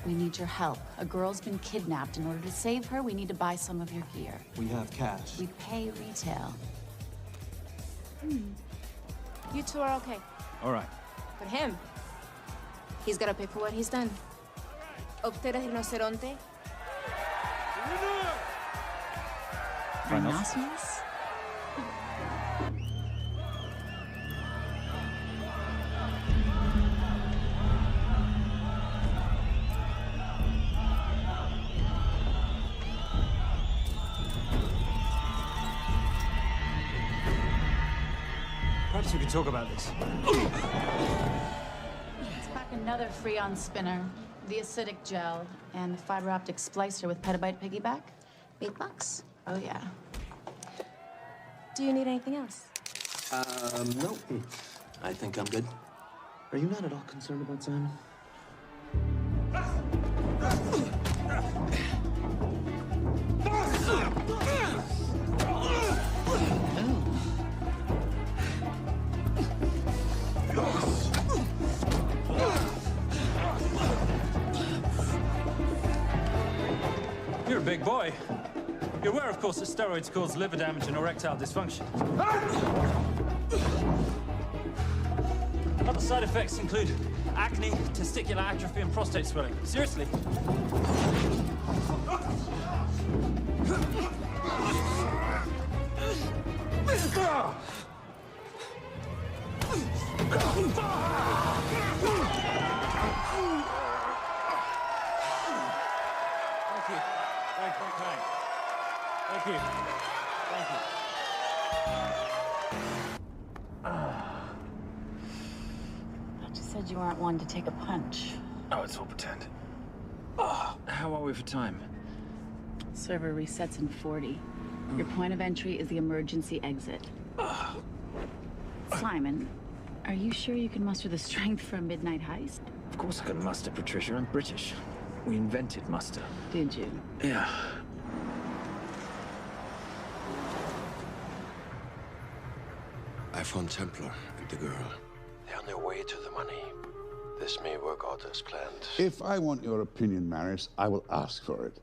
We need your help. A girl's been kidnapped. In order to save her, we need to buy some of your gear. We have cash. We pay retail. You two are okay. All right. But him, he's gotta pay for what he's done. Optera rinoceronte. Rhinoceros? Perhaps we could talk about this. Let's pack another Freon spinner, the acidic gel, and the fiber optic splicer with petabyte piggyback. Bait box? Oh, yeah. Do you need anything else? No. I think I'm good. Are you not at all concerned about Simon? You're a big boy. You're aware, of course, that steroids cause liver damage and erectile dysfunction. Other side effects include acne, testicular atrophy, and prostate swelling. Seriously. thought you said you weren't one to take a punch. Oh, it's all pretend. How are we for time? Server resets in 40. Your point of entry is the emergency exit. Simon, are you sure you can muster the strength for a midnight heist? Of course I can muster, Patricia. I'm British. We invented muster. Did you? Yeah. I found Templar and the girl. They're on their way to the money. This may work out as planned. If I want your opinion, Maris, I will ask for it.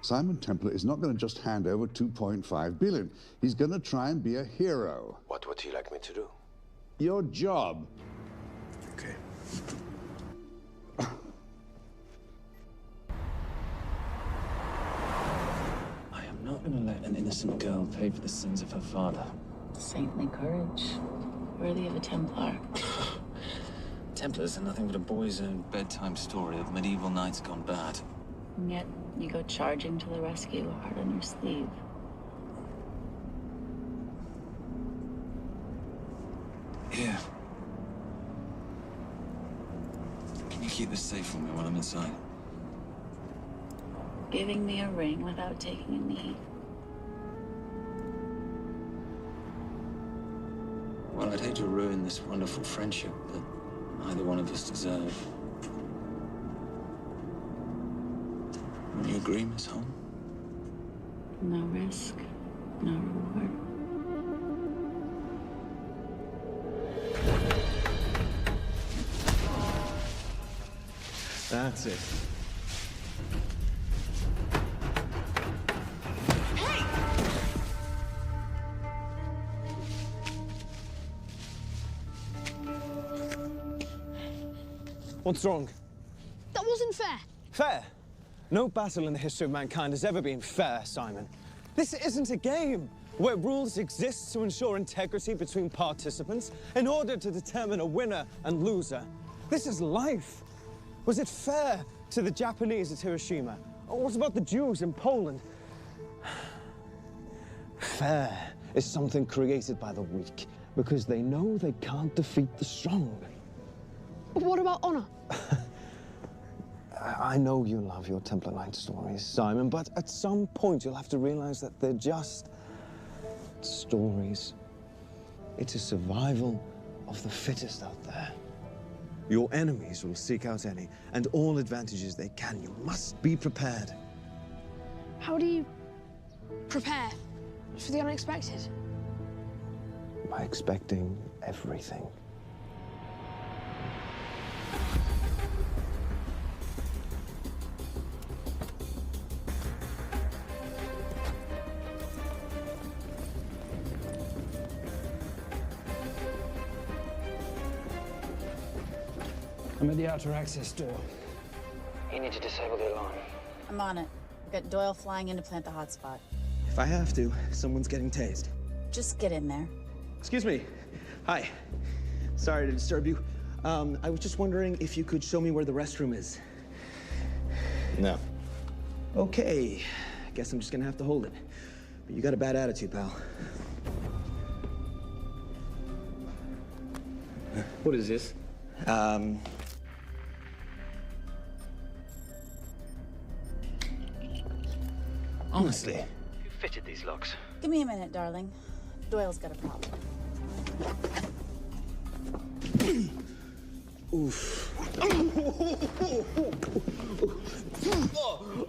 Simon Templar is not going to just hand over 2.5 billion. He's going to try and be a hero. What would he like me to do? Your job. Okay. I am not going to let an innocent girl pay for the sins of her father. Saintly courage. Worthy of a Templar. Templars are nothing but a boy's own bedtime story of medieval knights gone bad. And yet, you go charging to the rescue, heart on your sleeve. Here. Can you keep this safe for me while I'm inside? Giving me a ring without taking a knee. Well, I'd hate to ruin this wonderful friendship that neither one of us deserve. Will you agree, Miss Holm? No risk, no reward. That's it. What's wrong? That wasn't fair. Fair? No battle in the history of mankind has ever been fair, Simon. This isn't a game where rules exist to ensure integrity between participants in order to determine a winner and loser. This is life. Was it fair to the Japanese at Hiroshima? Or what about the Jews in Poland? Fair is something created by the weak because they know they can't defeat the strong. What about honor? I know you love your Templar Knight stories, Simon, but at some point you'll have to realize that they're just stories. It's a survival of the fittest out there. Your enemies will seek out any and all advantages they can. You must be prepared. How do you prepare for the unexpected? By expecting everything. I'm at the outer access door. You need to disable the alarm. I'm on it. I've got Doyle flying in to plant the hotspot. If I have to, someone's getting tased. Just get in there. Excuse me. Hi. Sorry to disturb you. I was just wondering if you could show me where the restroom is. No. Okay. I guess I'm just gonna have to hold it. But you got a bad attitude, pal. What is this? Honestly. Who fitted these locks? Give me a minute, darling. Doyle's got a problem. Oof.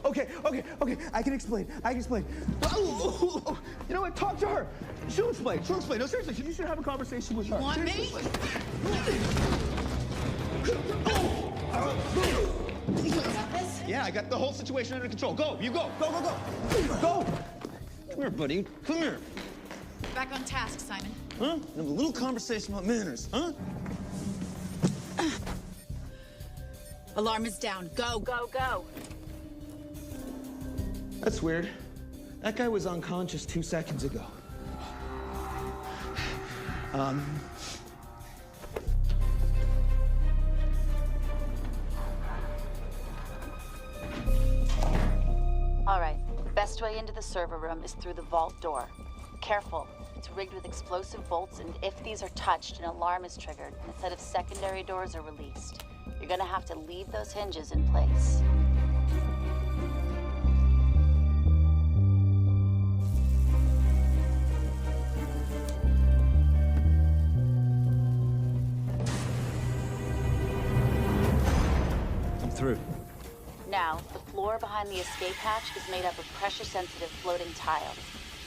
Okay. I can explain. You know what? Talk to her. She'll explain. No, seriously, you should have a conversation with her. You want me? Yeah, I got the whole situation under control. Go, you go. Go. Go. Come here, buddy. Come here. Back on task, Simon. Huh? Have a little conversation about manners, huh? Alarm is down. Go. That's weird. That guy was unconscious 2 seconds ago. All right. Best way into the server room is through the vault door. Careful. It's rigged with explosive bolts, and if these are touched, an alarm is triggered, and a set of secondary doors are released. You're gonna have to leave those hinges in place. I'm through. Now, the floor behind the escape hatch is made up of pressure-sensitive floating tiles.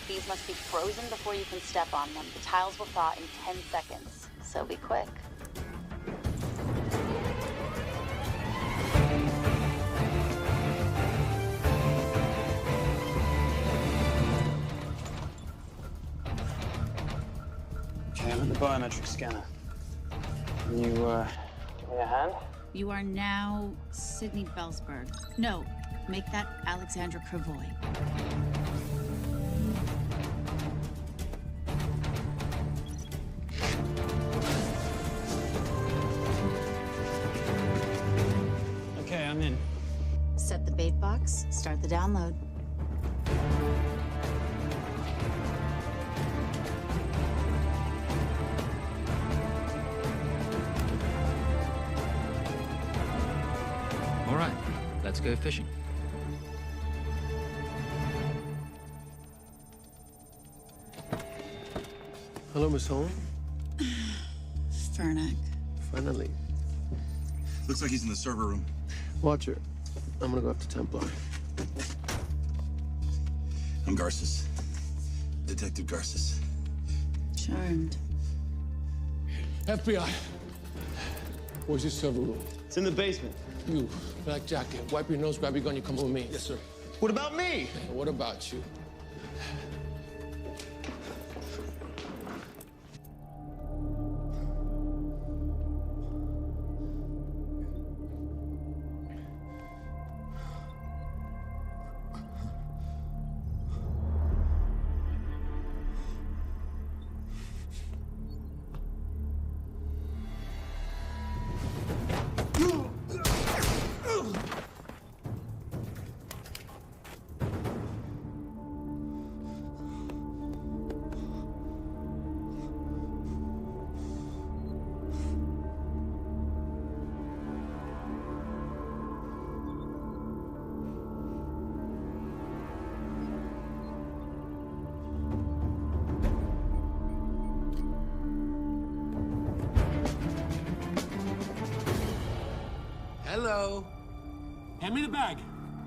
These must be frozen before you can step on them. The tiles will thaw in 10 seconds, so be quick. Okay, I'm at the biometric scanner. Can you, give me a hand? You are now Sydney Belsberg. No, make that Alexandra Cravoy. Okay, I'm in. Set the bait box, start the download. All right, let's go fishing. Hello, Miss Holm. Fernac. Finally. Looks like he's in the server room. Watcher, I'm gonna go after Templar. I'm Garces. Detective Garces. Charmed. FBI. Where's your server room? It's in the basement. You, black jacket, wipe your nose, grab your gun, you come with me. Yes, sir. What about me? Hey, what about you? Hello. Hand me the bag.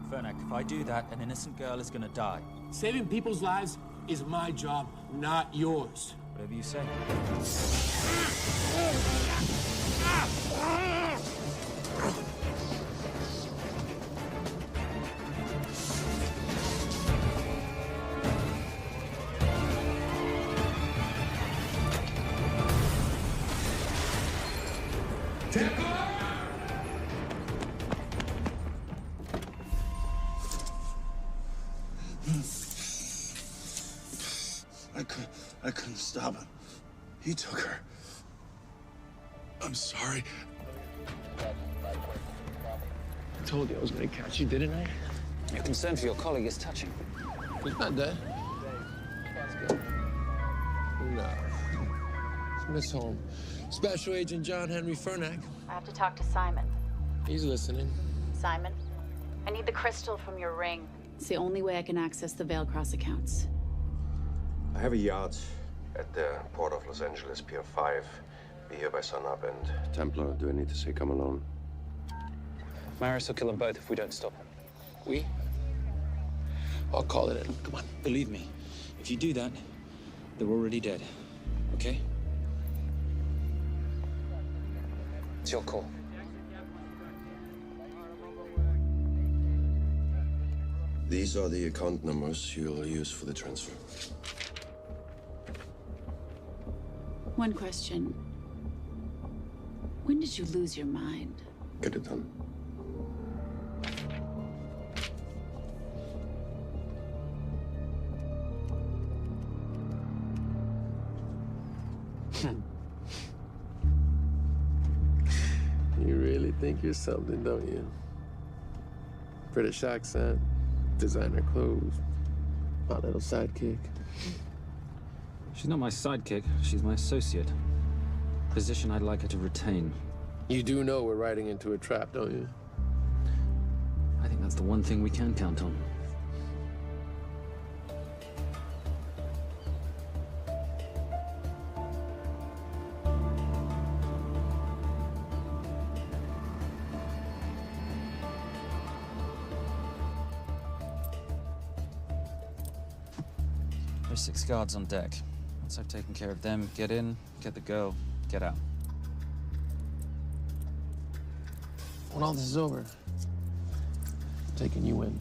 Fernac, if I do that, an innocent girl is gonna die. Saving people's lives is my job, not yours. Whatever you say. I couldn't stop him. He took her. I'm sorry. I told you I was gonna catch you, didn't I? Your concern for your colleague is touching. He's not dead. Let's go. No. It's Miss Holm. Special Agent John Henry Fernac. I have to talk to Simon. He's listening. Simon, I need the crystal from your ring. It's the only way I can access the Veilcross accounts. I have a yacht at the port of Los Angeles, Pier 5. Be here by sunup, and Templar, do I need to say come alone? Maris will kill them both if we don't stop him. We? I'll call it in. Come on. Believe me, if you do that, they're already dead. Okay? It's your call. These are the account numbers you'll use for the transfer. One question. When did you lose your mind? Get it done. You really think you're something, don't you? British accent, designer clothes, my little sidekick. She's not my sidekick. She's my associate. Position I'd like her to retain. You do know we're riding into a trap, don't you? I think that's the one thing we can count on. There's 6 guards on deck. Once I've taken care of them, get in, get the girl, get out. When all this is over, I'm taking you in.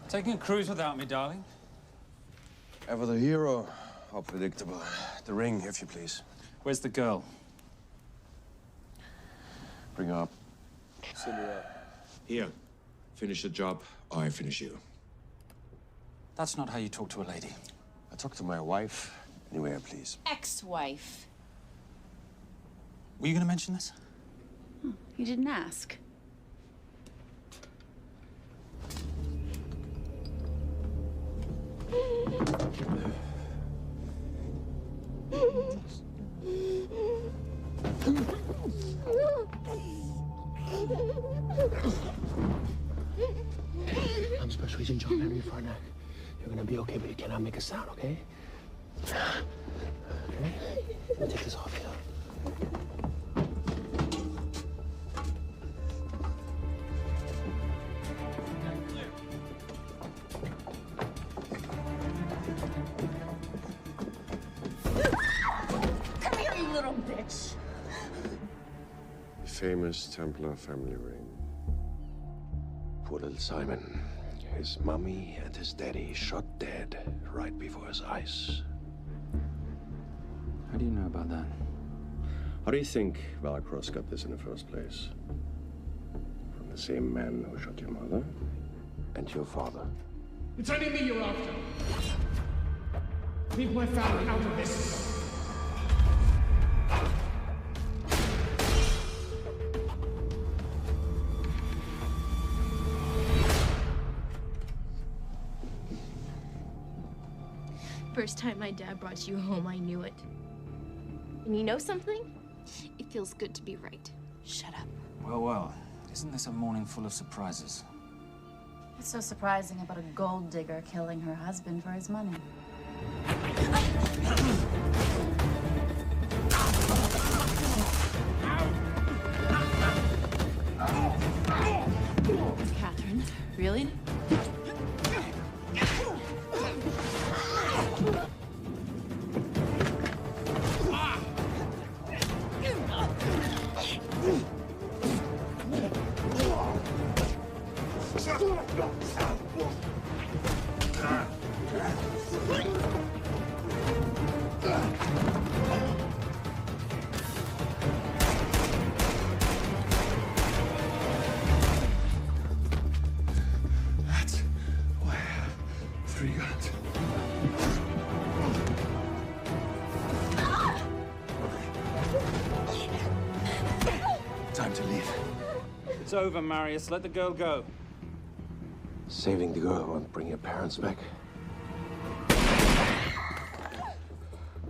Taking a cruise without me, darling? Ever the hero, how predictable. The ring, if you please. Where's the girl? Bring her up. Here. Finish the job, or I finish you. That's not how you talk to a lady. I talk to my wife anywhere, please. Ex-wife. Were you gonna mention this? You didn't ask. I'm Special Agent John Henry Farnack. You're gonna be okay, but you cannot make a sound, okay? Okay? Let me take this off you. Come here, you little bitch. Famous Templar family ring. Poor little Simon. His mummy and his daddy shot dead right before his eyes. How do you know about that? How do you think Valacross got this in the first place? From the same man who shot your mother and your father. It's only me you're after. Leave my family out of this. First time my dad brought you home, I knew it. And you know something? It feels good to be right. Shut up. Well, well. Isn't this a morning full of surprises? What's so surprising about a gold digger killing her husband for his money? Catherine, really? That's why I have 3 guns. Time to leave. It's over, Marius. Let the girl go. Saving the girl won't bring your parents back.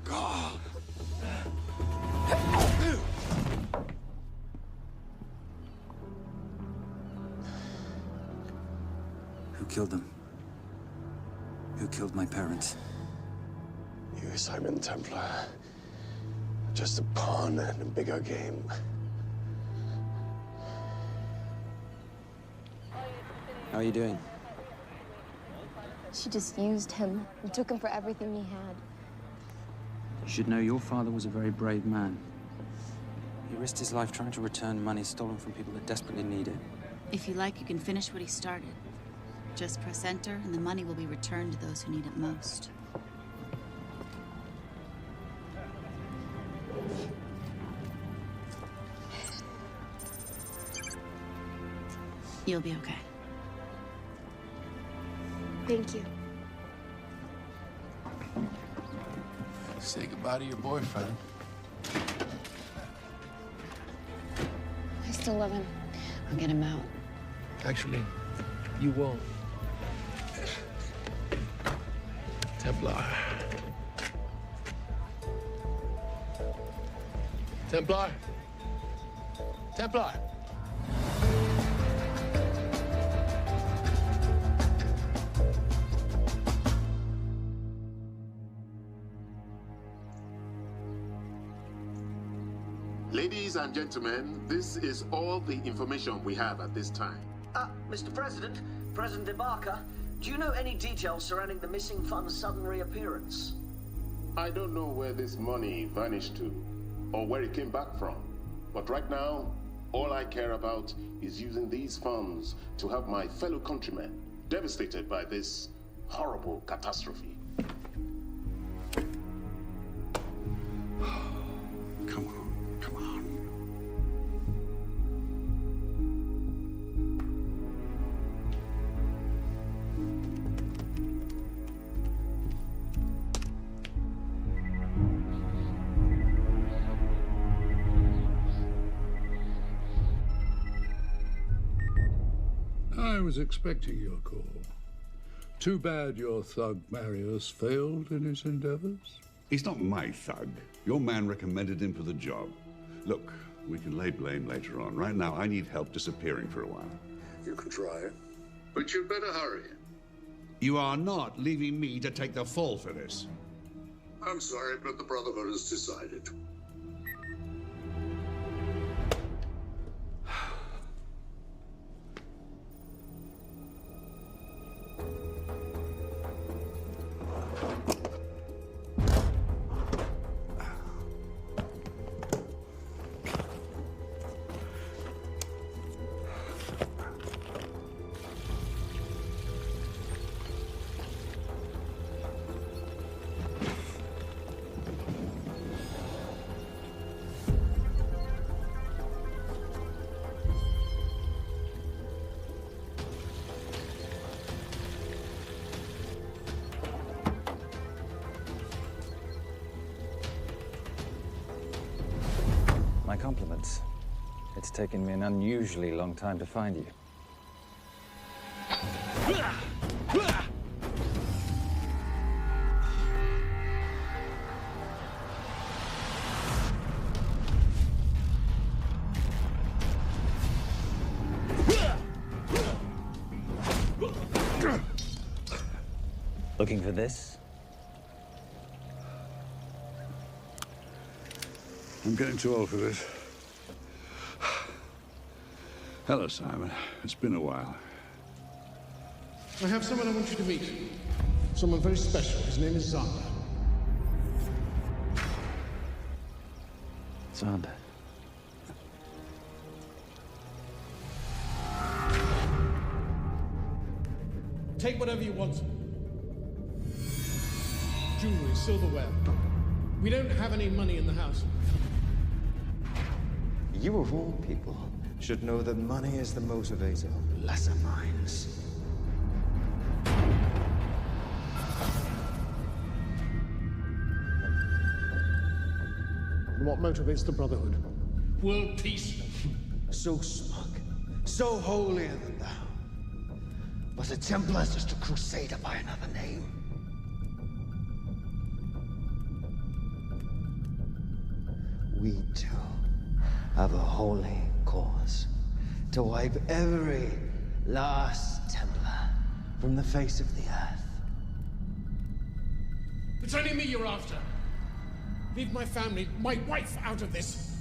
God. Who killed them? Who killed my parents? You, Simon Templar. Just a pawn in a bigger game. How are you doing? She just used him and took him for everything he had. You should know your father was a very brave man. He risked his life trying to return money stolen from people that desperately need it. If you like, you can finish what he started. Just press enter, and the money will be returned to those who need it most. You'll be okay. Thank you. Say goodbye to your boyfriend. I still love him. I'll get him out. Actually, you won't. Templar. Templar. Templar. Ladies and gentlemen, this is all the information we have at this time. Mr. President, President Ibaka, do you know any details surrounding the missing fund's sudden reappearance? I don't know where this money vanished to, or where it came back from. But right now, all I care about is using these funds to help my fellow countrymen devastated by this horrible catastrophe. I was expecting your call. Too bad your thug Marius failed in his endeavors. He's not my thug. Your man recommended him for the job. Look, we can lay blame later on. Right now, I need help disappearing for a while. You can try, but you'd better hurry. You are not leaving me to take the fall for this. I'm sorry, but the Brotherhood has decided. My compliments. It's taken me an unusually long time to find you. Looking for this? I'm getting too old for this. Hello, Simon. It's been a while. I have someone I want you to meet. Someone very special. His name is Xander. Xander. Take whatever you want. Jewelry, silverware. We don't have any money in the house. You of all people should know that money is the motivator of lesser minds. What motivates the Brotherhood? World peace. So smug, so holier than thou. But the Templars just a crusader by another name. We too have a holy cause to wipe every last Templar from the face of the earth. It's only me you're after. Leave my family, my wife, out of this.